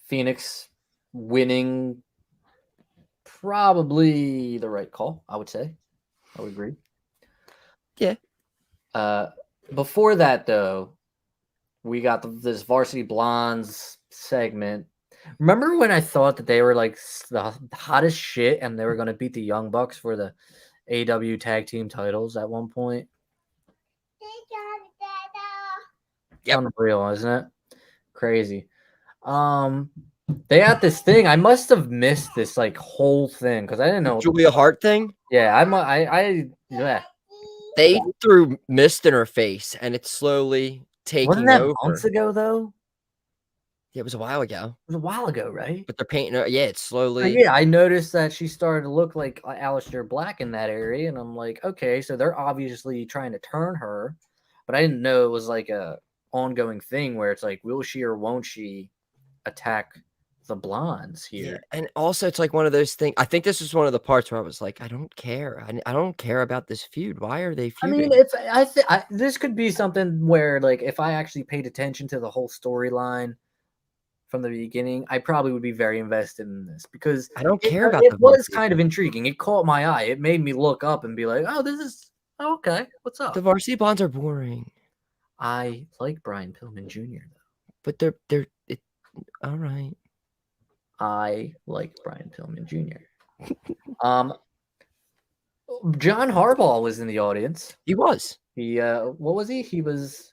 Phoenix winning, probably the right call, I would say. I would agree.
Yeah.
Before that, though, we got this Varsity Blondes segment. Remember when I thought that they were like the hottest shit and they were going to beat the Young Bucks for the AW tag team titles at one point?
Yep.
Unreal, isn't it? Crazy. They had this thing. I must have missed this like whole thing because I didn't know.
Julia Hart thing?
Yeah, yeah.
They threw mist in her face and it's slowly taking
Wasn't that
over.
months ago though?
Yeah, it was a while ago.
It was a while ago, right?
But they're painting her. Yeah, it's slowly.
Yeah, I noticed that she started to look like Aleister Black in that area, and I'm like, okay, so they're obviously trying to turn her, but I didn't know it was like a ongoing thing where it's like, will she or won't she attack the blondes here?
Yeah. And also, it's like one of those things. I think this is one of the parts where I was like, I don't care. I don't care about this feud. Why are they feuding?
I mean, this could be something where, like, if I actually paid attention to the whole storyline from the beginning, I probably would be very invested in this because
I don't care about
it was kind of intriguing. It caught my eye. It made me look up and be like, oh, this is okay. What's up?
The Varsity Blondes are boring.
I like Brian Pillman Jr. though.
But all right.
I like Brian Pillman Jr. John Harbaugh was in the audience.
He was.
What was he? He was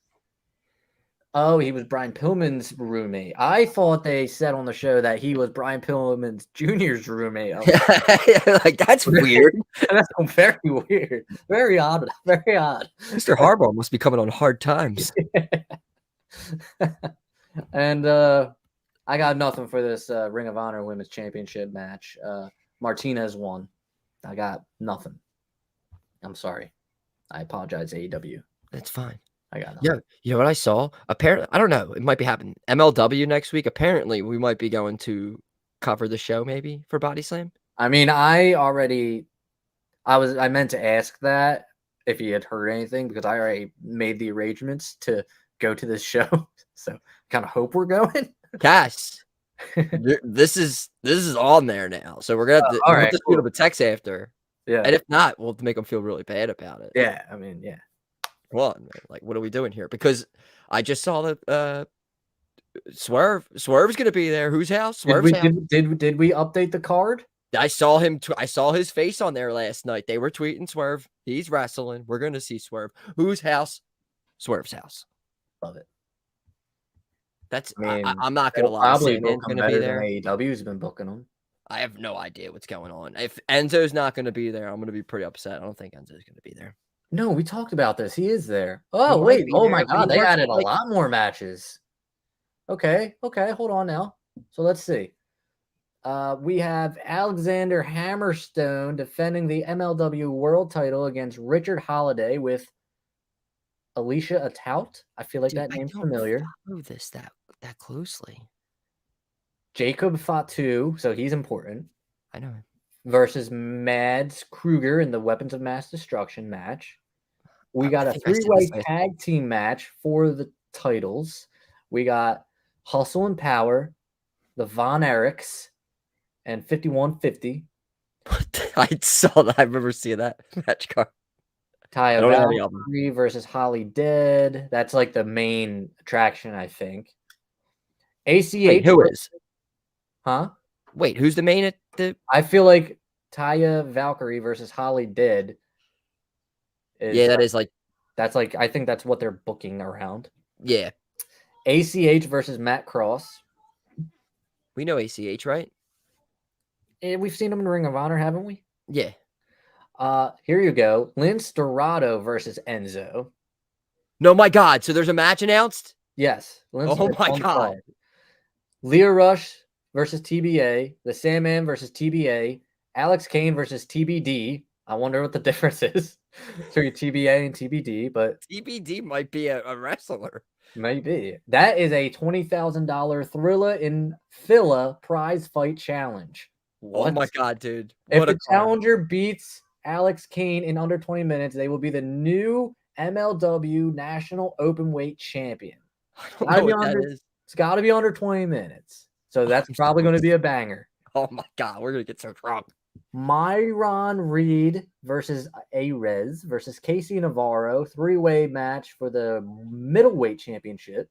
Brian Pillman's roommate. I thought they said on the show that he was Brian Pillman Jr.'s roommate.
Like, that's weird.
That's very weird. Very odd. Very odd.
Mr. Harbaugh must be coming on hard times.
And I got nothing for this Ring of Honor Women's Championship match. Martinez won. I got nothing. I'm sorry. I apologize, AEW.
That's fine.
I got nothing.
Yeah, you know what I saw? Apparently, I don't know. It might be happening. MLW next week. Apparently, we might be going to cover the show maybe for Body Slam.
I mean, I meant to ask that if he had heard anything because I already made the arrangements to go to this show. So kind of hope we're going.
Yes. This is on there now. So we're gonna have to,
all right,
shoot up a text after.
Yeah.
And if not, we'll make them feel really bad about it.
Yeah. I mean, yeah.
Come on, man. Like, what are we doing here? Because I just saw that Swerve. Swerve's gonna be there. Whose house?
Did
Swerve's
we
house.
did we update the card?
I saw him. I saw his face on there last night. They were tweeting Swerve. He's wrestling. We're gonna see Swerve. Whose house? Swerve's house.
Love it.
That's.
I mean,
I'm not gonna
they'll
lie.
probably
Sandman's
book them
gonna be
better than
there.
AEW's been booking them.
I have no idea what's going on. If Enzo's not gonna be there, I'm gonna be pretty upset. I don't think Enzo's gonna be there.
No, we talked about this. He is there.
He
Oh,
might
wait.
be
Oh,
there,
my
but he
God. They
works
added a
like-
lot more matches. Okay. Hold on now. So let's see. We have Alexander Hammerstone defending the MLW World title against Richard Holiday with Alicia Atout. I feel like
Dude,
that
I
name's
don't
familiar.
follow this that closely.
Jacob Fatu, so he's important,
I know him.
versus Mads Kruger in the Weapons of Mass Destruction match. We got a
think I said
three-way
this last
tag team match for the titles. We got Hustle and Power, the Von Erichs, and 5150.
I saw that. I remember seeing that match card.
Taya
don't know any of 'em.
Valkyrie versus Holly Dead. That's like the main attraction, I think. ACH.
Wait, who is?
Huh?
Wait, who's the main at the?
I feel like Taya Valkyrie versus Holly Dead.
Yeah, that is like.
That's like, I think that's what they're booking around.
Yeah,
ACH versus Matt Cross.
we know ACH, right?
We've seen him in Ring of Honor, haven't we?
Yeah.
Here you go. Lince Dorado versus Enzo.
No, my God. So there's a match announced.
Yes. Lince
Oh
is
my
on
God.
card. Leo Rush versus TBA. The Sandman versus TBA. Alex Kane versus TBD. I wonder what the difference is between TBA and TBD, but
TBD might be a wrestler.
maybe. That is a $20,000 Thrilla in Phila prize fight challenge. What?
Oh my God, dude.
If
What
the
a card.
challenger beats Alex Kane in under 20 minutes, they will be the new MLW National Openweight Champion.
I don't
Gotta
know
be
what that
under-
is.
It's got to be under 20 minutes. So that's probably going to be a banger.
Oh my God, we're gonna get so drunk.
Myron Reed versus Arez versus Casey Navarro, three-way match for the middleweight championship.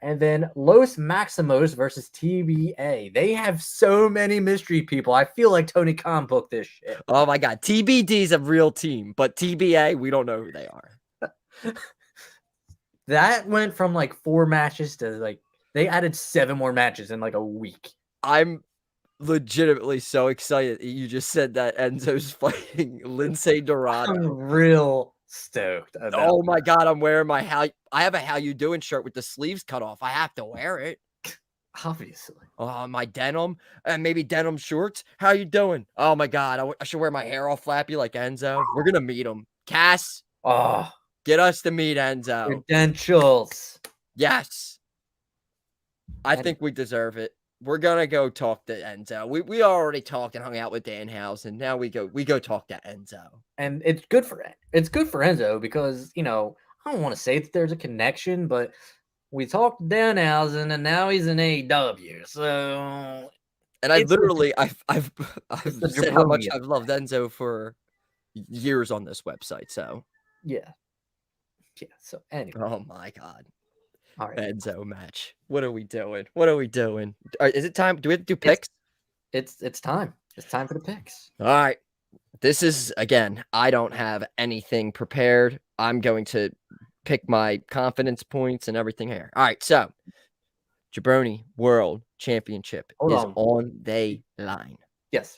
And then Los Maximos versus TBA. They have so many mystery people. I feel like Tony Khan booked this shit.
Oh my God, TBD's a real team, but TBA, we don't know who they are.
That went from like 4 matches to like they added 7 more matches in like a week.
I'm legitimately so excited that you just said that Enzo's fighting Lince Dorado.
I'm real stoked about
Oh my God, I'm wearing my I have a How You Doing shirt with the sleeves cut off. I have to wear it.
obviously.
Oh, my denim and maybe denim shorts. How you doing? Oh my God, I should wear my hair all flappy like Enzo. We're gonna meet him. Cass,
Oh,
get us to meet Enzo.
credentials.
Yes. I think we deserve it. We're gonna go talk to Enzo. We already talked and hung out with Danhausen. Now we go talk to Enzo.
And it's good for Enzo because, you know, I don't want to say that there's a connection, but we talked to Danhausen and now he's in AEW. So
And I
It's
literally I've
the
said how much
jaBROni.
I've loved Enzo for years on this website. So
yeah. So anyway,
oh my God.
all right.
Enzo match. What are we doing? What are we doing? Is it time? Do we have to do picks?
It's time. It's time for the picks.
All right. This is again, I don't have anything prepared. I'm going to pick my confidence points and everything here. All right, so jaBROni World Championship
Hold
is
on.
on the line.
Yes.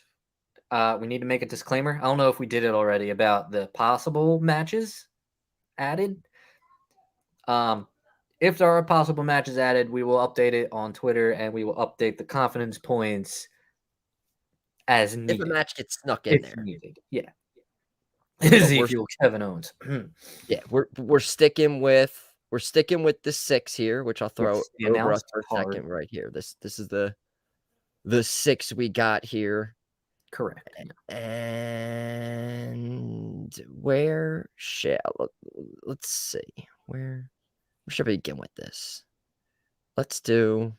We need to make a disclaimer. I don't know if we did it already about the possible matches added. If there are possible matches added, we will update it on Twitter and we will update the confidence points as
If
needed.
a match gets snuck in
If
there.
needed. Yeah.
we're-
Ezekiel Kevin Owens.
Yeah, we're sticking with the 6 here, which I'll throw
Yes, the
over us
announced
for a
card.
second right here. This is the 6 we got here.
Correct.
And where shall let's see where should we begin with this? Let's do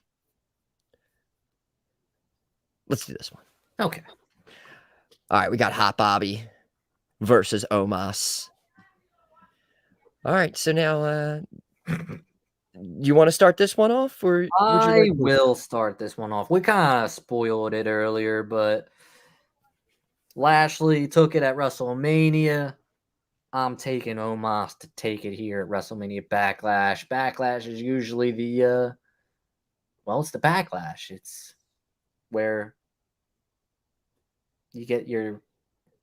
this one.
Okay.
All right, we got Hot Bobby versus Omos. All right, so now you want to start this one off, or would you
I
like?
will start this one off. We kind of spoiled it earlier, but Lashley took it at WrestleMania. I'm taking Omos to take it here at WrestleMania Backlash. Backlash is usually the it's the Backlash. It's where you get your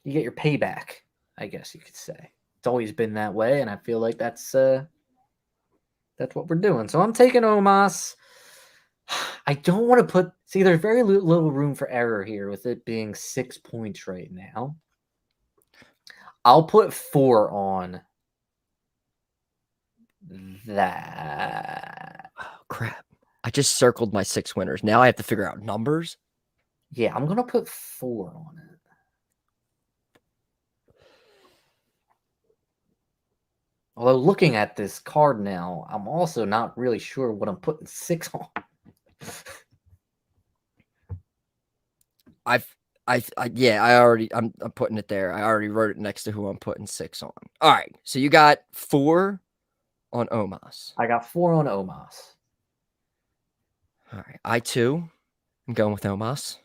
payback, I guess you could say. It's always been that way, and I feel like that's what we're doing. So I'm taking Omos. I don't want to put. See, there's very little room for error here with it being 6 points right now. I'll put 4 on that.
Oh, crap. I just circled my 6 winners. Now I have to figure out numbers.
Yeah, I'm going to put 4 on it. Although looking at this card now, I'm also not really sure what I'm putting 6 on.
I'm putting it there. I already wrote it next to who I'm putting 6 on. All right, so you got 4 on Omos.
I got 4 on Omos.
All right, I too am going with Omos.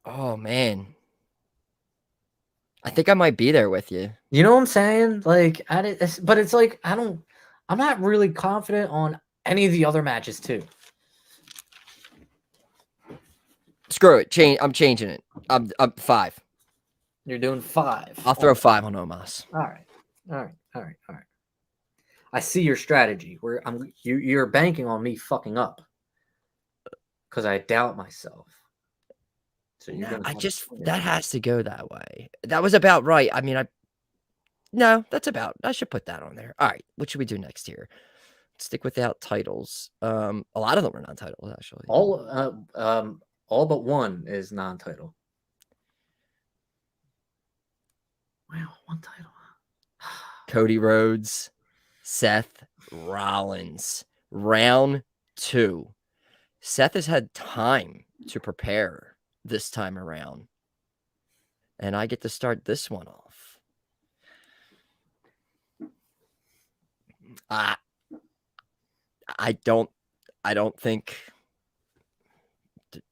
Oh man, I think I might be there with you.
You know what I'm saying? Like, but it's like I'm not really confident on any of the other matches too.
Screw it. I'm changing it. I'm 5.
You're doing 5.
I'll throw 5 on Omos.
All right. I see your strategy. Where you're banking on me fucking up because I doubt myself. So
that has to go that way. That was about right. I mean, I should put that on there. All right, what should we do next here? Stick without titles. A lot of them are non-titles actually.
All but one is non-title. Wow, one title.
Cody Rhodes, Seth Rollins, round 2. Seth has had time to prepare this time around, and I get to start this one off. I don't think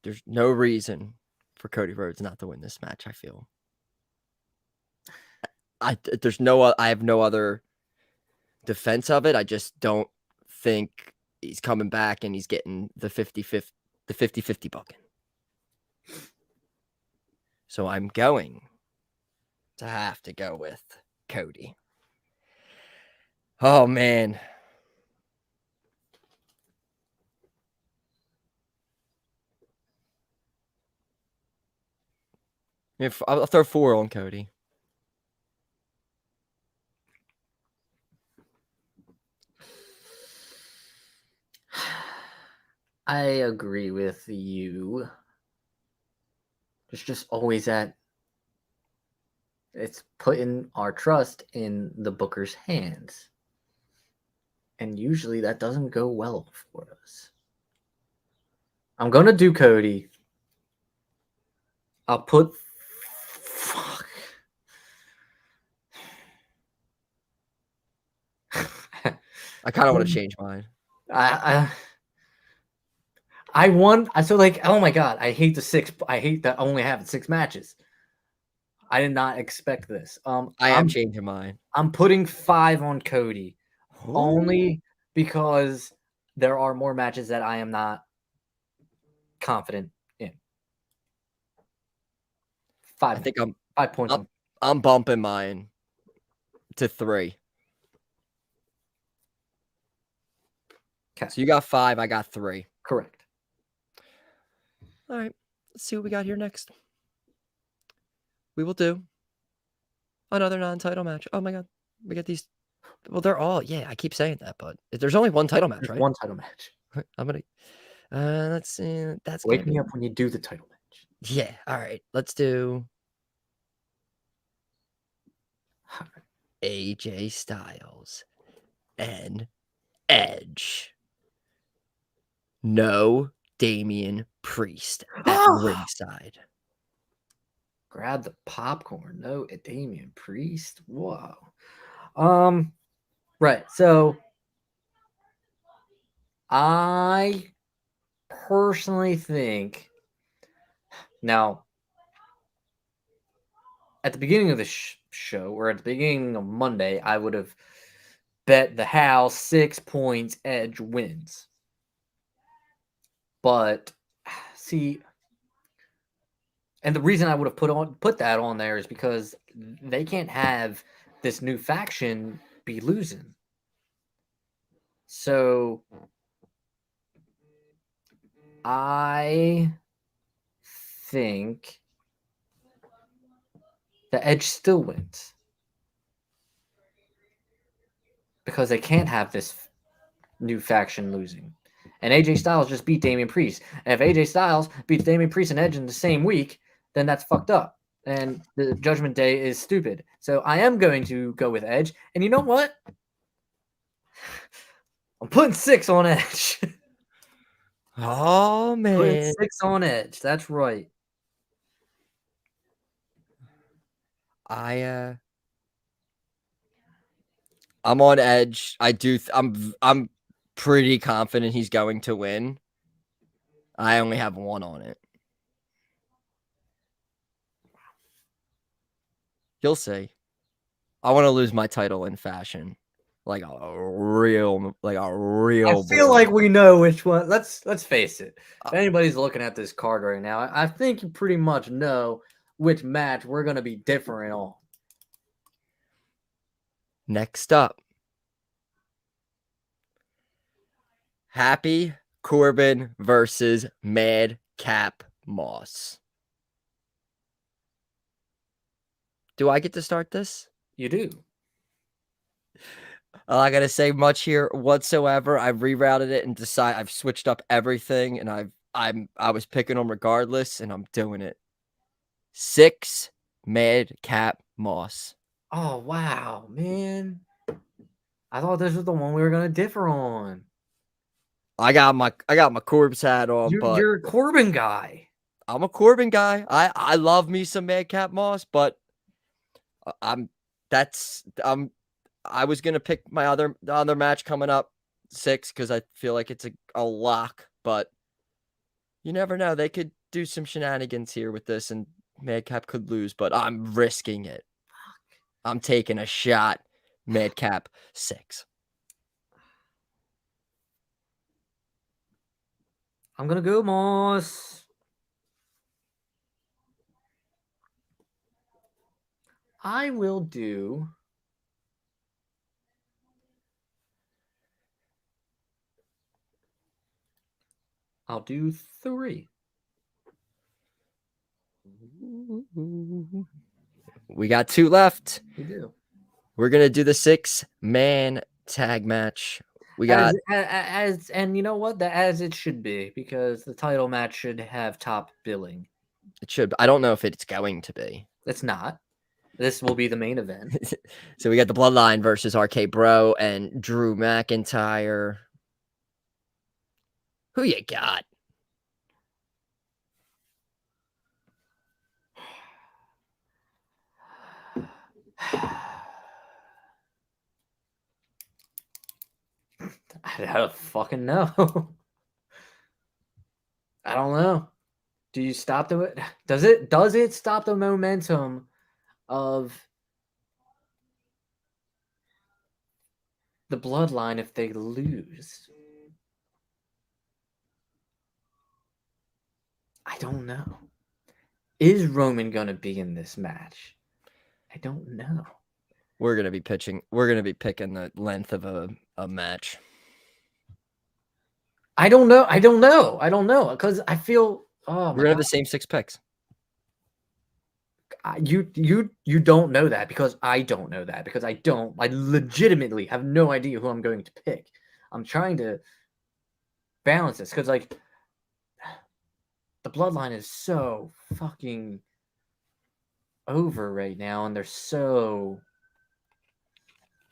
there's no reason for Cody Rhodes not to win this match. I feel I have no other defense of it. I just don't think he's coming back and he's getting the 50-50 booking. So I'm going to have to go with Cody. Oh man. I'll throw 4 on Cody.
I agree with you. It's just always it's putting our trust in the booker's hands. And usually that doesn't go well for us. I'm going to do Cody. I'll put... Fuck.
I kind of want to change mine.
I won. So like, oh my god, I hate that I only have 6 matches. I did not expect this.
I am changing mine.
I'm putting 5 on Cody.
Ooh.
Only because there are more matches that I am not confident in. 5.
I think
5 points.
I'm bumping mine to 3.
Okay.
So you got 5, I got 3.
Correct.
All right. Let's see what we got here next. We will do another non-title match. Oh my god. We got these. Well, they're all, I keep saying that, but there's only one title match, right?
One title match.
I'm gonna let's see. That's
Wake me up when you do the title match.
Yeah, all right. Let's do AJ Styles and Edge No Damian Priest at ringside.
Grab the popcorn. No, Damian Priest. Whoa. Right. So I personally think now at the beginning of the show, or at the beginning of Monday, I would have bet the house 6 points Edge wins. But see, and the reason I would have put that on there is because they can't have this new faction be losing. So I think the Edge still wins. Because they can't have this new faction losing. And AJ Styles just beat Damian Priest. And if AJ Styles beats Damian Priest and Edge in the same week, then that's fucked up. And the Judgment Day is stupid. So I am going to go with Edge. And you know what? I'm putting 6 on Edge.
Oh, man.
Putting 6 on Edge. That's right.
I'm on Edge. I'm pretty confident he's going to win. I only have 1 on it. You'll see. I want to lose my title in fashion. Like a real
I feel like we know which one. Let's face it. If anybody's looking at this card right now, I think you pretty much know which match we're going to be different on.
Next up, Happy Corbin versus Madcap Moss. Do I get to start this?
You do.
I'm not gonna say much here whatsoever. I've rerouted it and I've switched up everything, and I was picking them regardless, and I'm doing it. 6 Madcap Moss.
Oh wow, man! I thought this was the one we were gonna differ on.
I got my Corbs hat on, but
You're a Corbin guy.
I'm a Corbin guy. I love me some Madcap Moss, but I was gonna pick the other match coming up 6 because I feel like it's a lock, but you never know. They could do some shenanigans here with this, and Madcap could lose, but I'm risking it. I'm taking a shot. Madcap 6.
I'm gonna go Moss. I will do. I'll do 3.
We got 2 left.
We do.
We're gonna do the 6-man tag match. We got
and you know what? As it should be, because the title match should have top billing.
It should. I don't know if it's going to be.
It's not. This will be the main event.
So we got the Bloodline versus RK Bro and Drew McIntyre. Who you got?
I don't fucking know. I don't know. Do you stop the? Does it stop the momentum of the Bloodline if they lose? I don't know. Is Roman gonna be in this match? I don't know.
We're gonna be picking the length of a match.
I don't know. Because I feel
we're gonna have the same 6 picks.
You don't know that because I don't know that because I legitimately have no idea who I'm going to pick. I'm trying to balance this because like the Bloodline is so fucking over right now, and they're so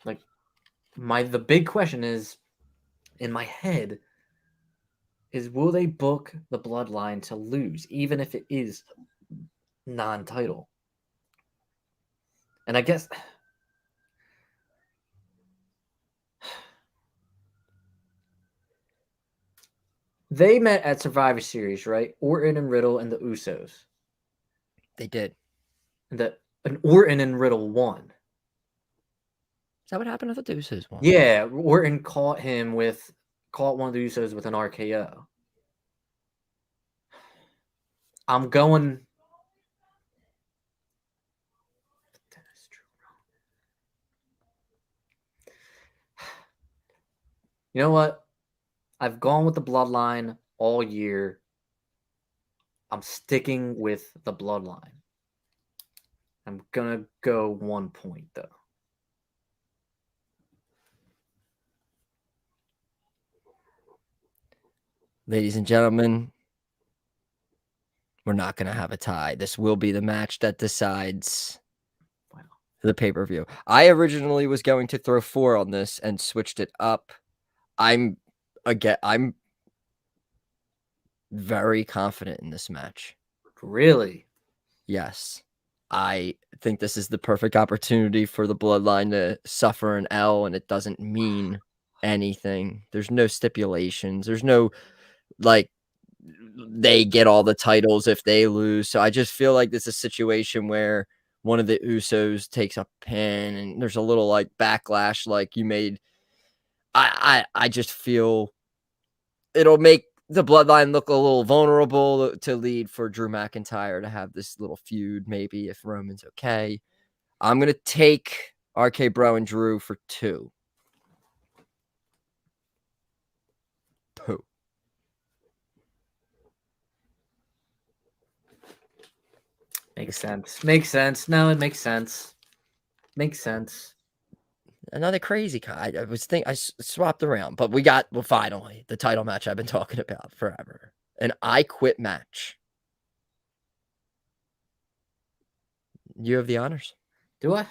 like the big question is in my head is will they book the Bloodline to lose, even if it is non-title? And I guess they met at Survivor Series, right? Orton and Riddle and the Usos.
They did.
And Orton and Riddle won.
Is that what happened? I thought the Usos won.
Yeah, Orton caught one of the Usos with an RKO. I'm going. You know what? I've gone with the Bloodline all year. I'm sticking with the Bloodline. I'm going to go 1 point, though.
Ladies and gentlemen, we're not going to have a tie. This will be the match that decides the pay-per-view. I originally was going to throw 4 on this and switched it up. I'm very confident in this match.
Really?
Yes. I think this is the perfect opportunity for the Bloodline to suffer an L, and it doesn't mean anything. There's no stipulations. There's no, like, they get all the titles if they lose. So I just feel like this is a situation where one of the Usos takes a pin, and there's a little, like, backlash like you made. I just feel it'll make the Bloodline look a little vulnerable to lead for Drew McIntyre to have this little feud, maybe, if Roman's okay. I'm going to take RK Bro and Drew for 2. Pooh.
Makes sense. Makes sense. No, it makes sense. Makes sense.
Another crazy guy. I swapped around, but finally the title match I've been talking about forever. An I Quit match. You have the honors.
Do I?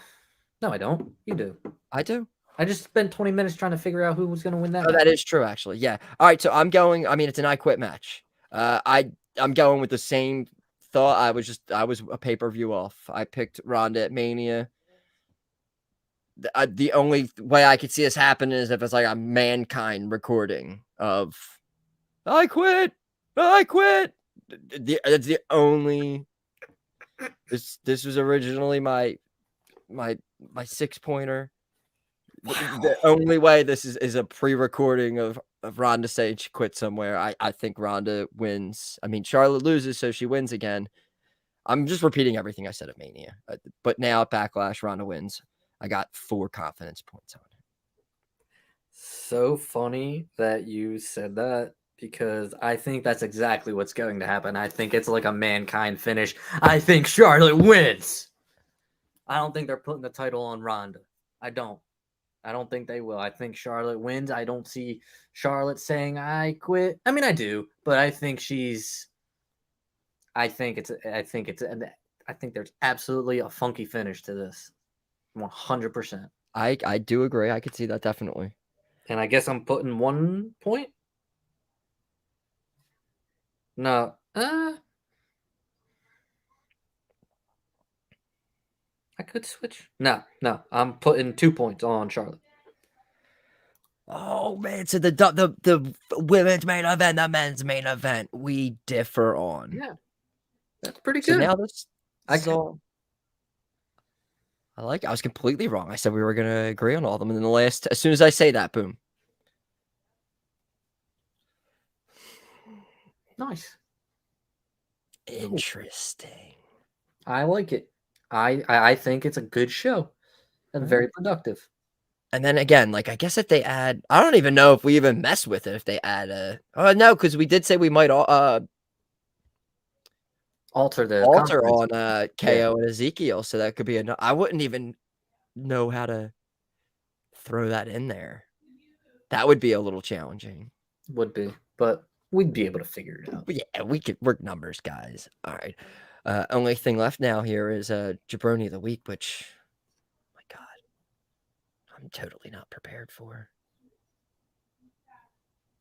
No, I don't. You do.
I do.
I just spent 20 minutes trying to figure out who was going to win that.
Oh, that is true, actually. Yeah. All right. So I'm going. I mean, it's an I Quit match. I'm going with the same thought. I was a pay-per-view off. I picked Ronda at Mania. The only way I could see this happen is if it's like a Mankind recording of I quit. That's the only. This was originally my 6-pointer. The only way this is a pre-recording of Ronda saying she quit somewhere. I think Ronda wins. I mean, Charlotte loses, so she wins again. I'm just repeating everything I said at Mania. But now at Backlash, Ronda wins. I got 4 confidence points on it.
So funny that you said that, because I think that's exactly what's going to happen. I think it's like a Mankind finish. I think Charlotte wins. I don't think they're putting the title on Ronda. I don't think they will. I think Charlotte wins. I don't see Charlotte saying I quit. I mean, I do, but I think I think there's absolutely a funky finish to this. 100%.
I do agree. I could see that definitely.
And I guess I'm putting 1 point. No. I could switch. No. I'm putting 2 points on Charlotte.
Oh man, so the women's main event, the men's main event, we differ on.
Yeah, that's pretty good.
So now I was completely wrong. I said we were gonna agree on all of them, and then as soon as I say that, boom.
Nice.
Interesting.
I like it. I think it's a good show and very productive.
And then again, like, I guess if they add, I don't even know if we even mess with it if they add no, because we did say we might
alter
on KO and Ezekiel, so that could be I wouldn't even know how to throw that in there. That would be a little challenging.
Would be, but we'd be able to figure it out.
But yeah, we could work numbers, guys. All right. Only thing left now here is jaBROni of the week, which, my God, I'm totally not prepared for.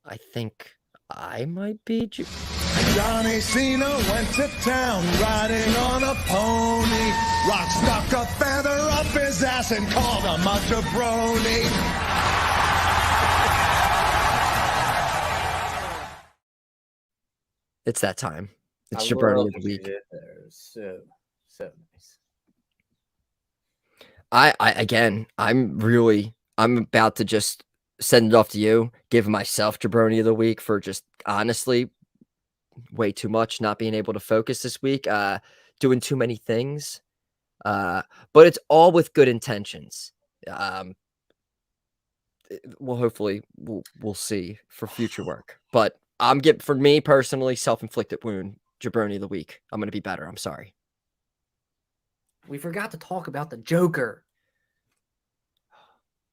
I think I might be.
Johnny Cena went to town riding on a pony. Rock stuck a feather up his ass and called him a jaBROni.
It's that time. It's
I
jaBROni
love
of the
what you
week.
did there. So nice.
I'm about to just send it off to you, give myself jaBROni of the week for just honestly way too much, not being able to focus this week, doing too many things. But it's all with good intentions. Well, hopefully we'll see for future work. But for me personally, self-inflicted wound, jaBROni of the week. I'm gonna be better. I'm sorry.
We forgot to talk about the Joker.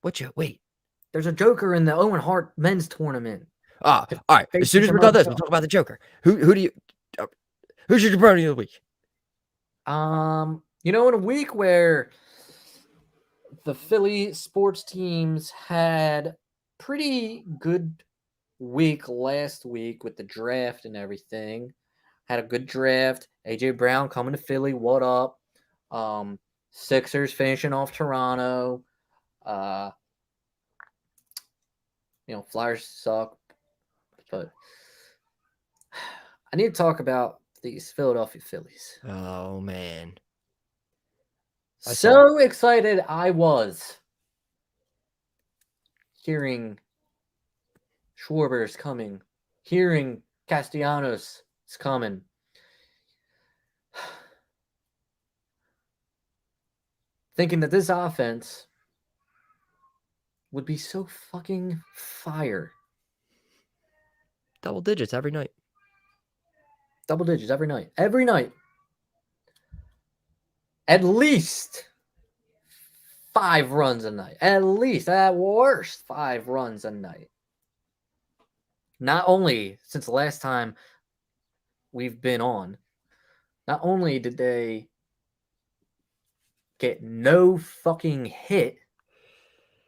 Wait.
There's a Joker in the Owen Hart men's tournament.
All right. As soon as we're done this, we'll talk about the Joker. Who do you? Who's your jaBROni of the week?
In a week where the Philly sports teams had pretty good week last week with the draft and everything. Had a good draft. AJ Brown coming to Philly. What up? Sixers finishing off Toronto. Flyers suck, but I need to talk about these Philadelphia Phillies.
Oh man.
So excited I was hearing Schwarber's coming, hearing Castellanos is coming. Thinking that this offense would be so fucking fire.
Double digits every night.
Double digits every night. Every night. At least 5 runs a night. At least, at worst, 5 runs a night. Not only since the last time we've been on, not only did they get no fucking hit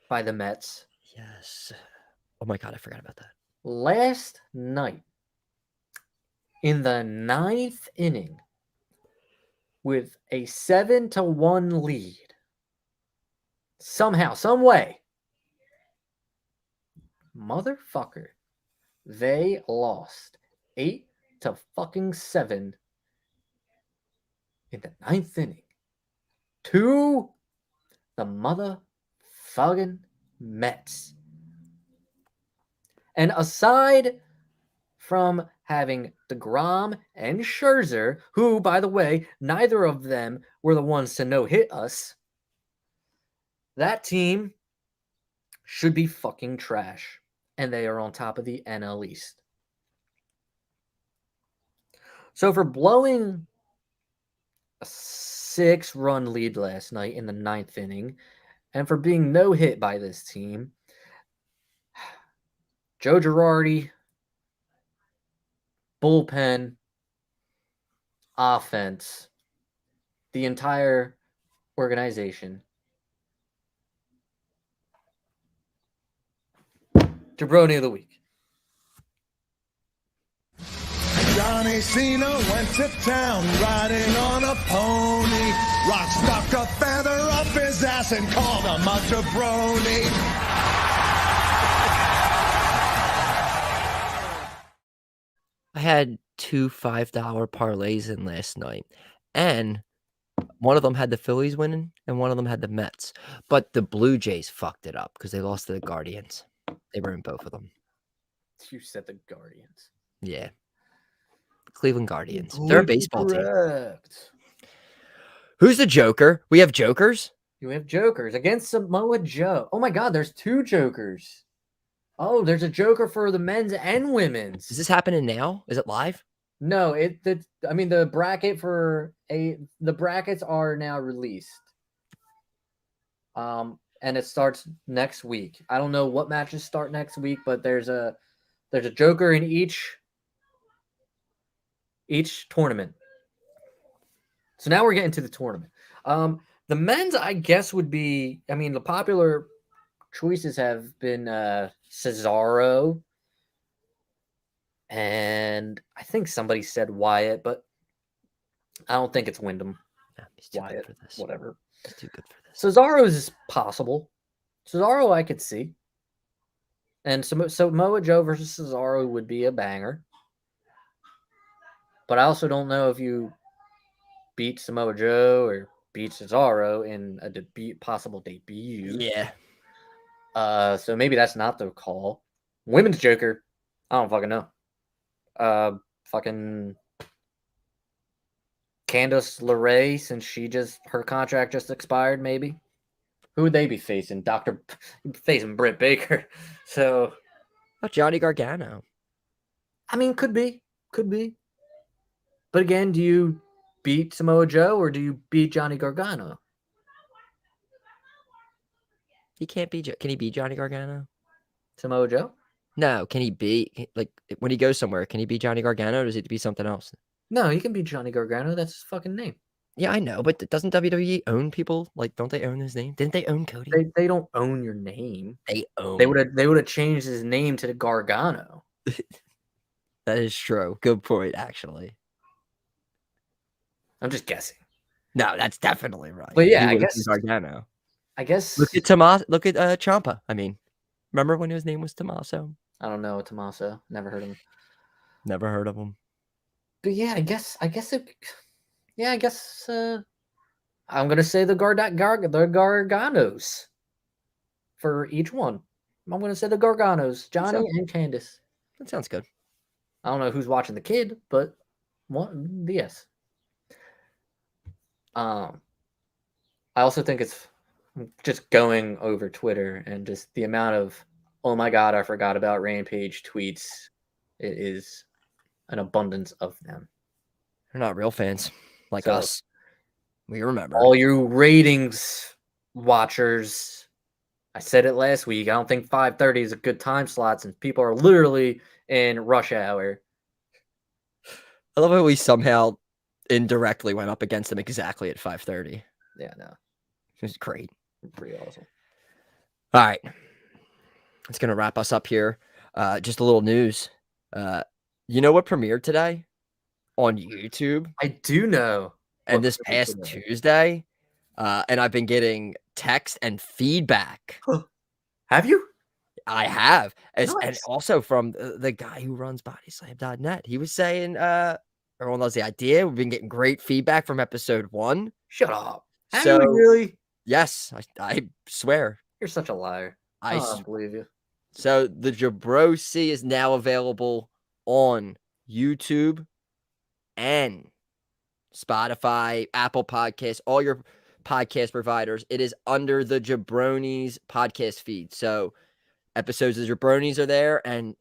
by the Mets.
Yes. Oh my God, I forgot about that.
Last night, in the 9th inning, with a 7-1 lead, somehow, some way, motherfucker, they lost 8-7 in the 9th inning to the motherfucking Mets. And aside from having DeGrom and Scherzer, who, by the way, neither of them were the ones to no-hit us, that team should be fucking trash. And they are on top of the NL East. So for blowing a 6-run lead last night in the 9th inning, and for being no-hit by this team, Joe Girardi, bullpen, offense, the entire organization, jaBROni of the week.
Johnny Cena went to town riding on a pony. Rock stuck a feather up his ass and called him a jaBROni.
I had 2 $5 parlays in last night, and one of them had the Phillies winning, and one of them had the Mets. But the Blue Jays fucked it up because they lost to the Guardians. They were in both of them.
You said the Guardians.
Yeah. Cleveland Guardians. They're a baseball team. Who's the Joker? We have Jokers?
You have Jokers against Samoa Joe. Oh my God, there's 2 Jokers. Oh, there's a Joker for the men's and women's.
Is this happening now? Is it live?
No, the brackets are now released. And it starts next week. I don't know what matches start next week, but there's a Joker in each tournament. So now we're getting to the tournament. The men's, I guess, would be, the popular choices have been Cesaro And I think somebody said Wyatt, but I don't think it's Wyndham.
Yeah, he's too
Wyatt,
good for this.
whatever.
He's too good for this.
Cesaro is possible. Cesaro I could see. And Samoa Joe versus Cesaro would be a banger. But I also don't know if you beat Samoa Joe or beat Cesaro in a possible debut.
Yeah.
So maybe that's not the call. Women's Joker, I don't fucking know. Fucking Candice LeRae, since her contract just expired, maybe. Who would they be facing? Facing Britt Baker. So,
Johnny Gargano.
I mean, could be. But again, do you beat Samoa Joe or do you beat Johnny Gargano?
He can't be. Can he beat Johnny Gargano?
Samoa Joe?
No. Can he beat, like, when he goes somewhere, can he beat Johnny Gargano or does it be something else?
No, he can beat Johnny Gargano. That's his fucking name.
Yeah, I know, but doesn't WWE own people? Like, don't they own his name? Didn't they own Cody?
They don't own your name.
They own.
They would have changed his name to the Gargano.
That is true. Good point, actually.
I'm just guessing.
No, that's definitely right.
But yeah,
He
I
would have
guess.
been Gargano.
I guess.
Look at Tomas. Look at Ciampa. I mean, remember when his name was Tommaso?
I don't know Tommaso. Never heard of him.
Never heard of him.
But yeah, I guess I'm gonna say the Garganos for each one. I'm gonna say the Garganos, Johnny and Candice.
That sounds good.
I don't know who's watching the kid, but yes. I also think it's just going over Twitter and just the amount of, oh my God, I forgot about Rampage tweets. It is an abundance of them.
They're not real fans like us. We remember.
All you ratings watchers, I said it last week. I don't think 5:30 is a good time slot since people are literally in rush hour.
I love how we somehow indirectly went up against them exactly at 5:30.
Yeah, no.
It was great.
Pretty awesome.
All right. It's going to wrap us up here. Just a little news. You know what premiered today on YouTube?
I do know.
And this past Tuesday. And I've been getting text and feedback.
Have you?
I have.
Nice.
And also from the guy who runs bodyslam.net. He was saying, everyone loves the idea. We've been getting great feedback from episode 1.
Shut up.
So,
really?
Yes, I swear.
You're such a liar. I don't believe you.
So the jaBROsi is now available on YouTube and Spotify, Apple Podcasts, all your podcast providers. It is under the jaBROnis podcast feed. So episodes of jaBROnis are there, and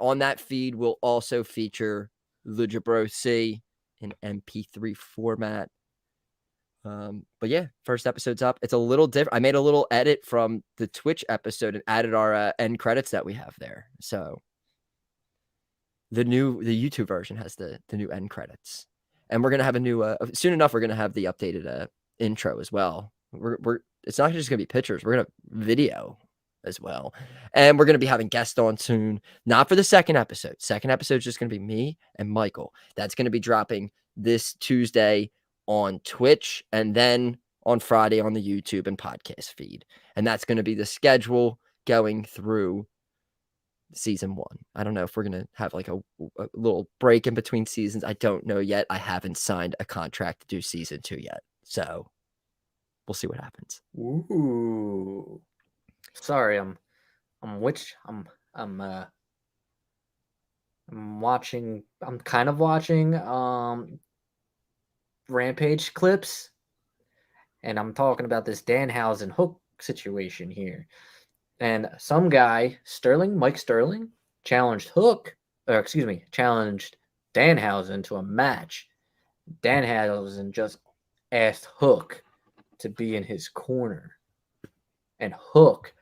on that feed will also feature the jaBROsi in MP3 format. But yeah, first episode's up. It's a little different. I made a little edit from the Twitch episode and added our end credits that we have there. So the YouTube version has the new end credits, and we're gonna have a new soon enough. We're gonna have the updated intro as well. It's not just gonna be pictures. We're gonna video as well, and we're gonna be having guests on soon. Not for the second episode. Second episode is just gonna be me and Michael. That's gonna be dropping this Tuesday on Twitch and then on Friday on the YouTube and podcast feed. And that's going to be the schedule going through season 1. I don't know if we're going to have like a little break in between seasons. I don't know yet. I haven't signed a contract to do season 2 yet. So we'll see what happens.
Ooh. Sorry, I'm kind of watching Rampage clips, and I'm talking about this Danhausen Hook situation here. And some guy, Mike Sterling, challenged Danhausen to a match. Danhausen just asked Hook to be in his corner, and Hook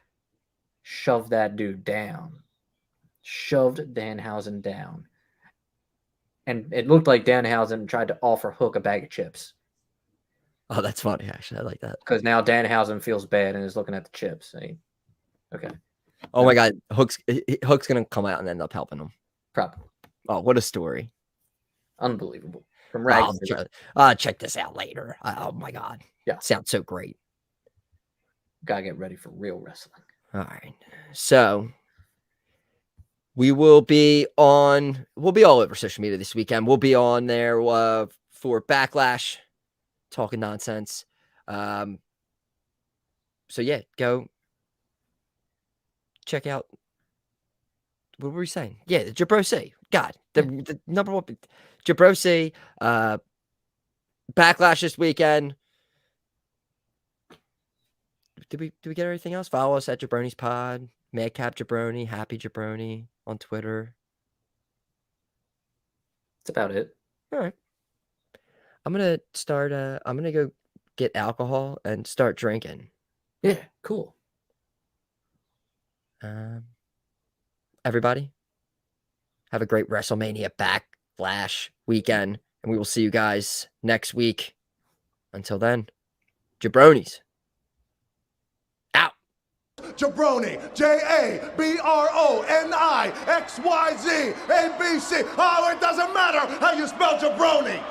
shoved that dude down, shoved Danhausen down. And it looked like Danhausen tried to offer Hook a bag of chips.
Oh, that's funny, actually. I like that.
Because now Danhausen feels bad and is looking at the chips. Okay.
Oh my God. Hook's going to come out and end up helping him.
Probably.
Oh, what a story.
Unbelievable. From rags to riches.
I'll check this out later. Oh my God.
Yeah.
Sounds so great.
Gotta get ready for real wrestling.
All right. So we will be all over social media this weekend. We'll be on there for Backlash, talking nonsense. So yeah, go check out. What were we saying? Yeah, the jaBROsi. God, the number one jaBROsi. Backlash this weekend. Did we get everything else? Follow us at jaBROni's Pod, Madcap jaBROni, Happy jaBROni on Twitter.
That's about it.
All right. I'm gonna go get alcohol and start drinking.
Yeah, cool.
Everybody, have a great WrestleMania Backlash weekend, and we will see you guys next week. Until then, jaBROnis. Out.
jaBROni, jaBROni, XYZ, ABC. Oh, it doesn't matter how you spell jaBROni.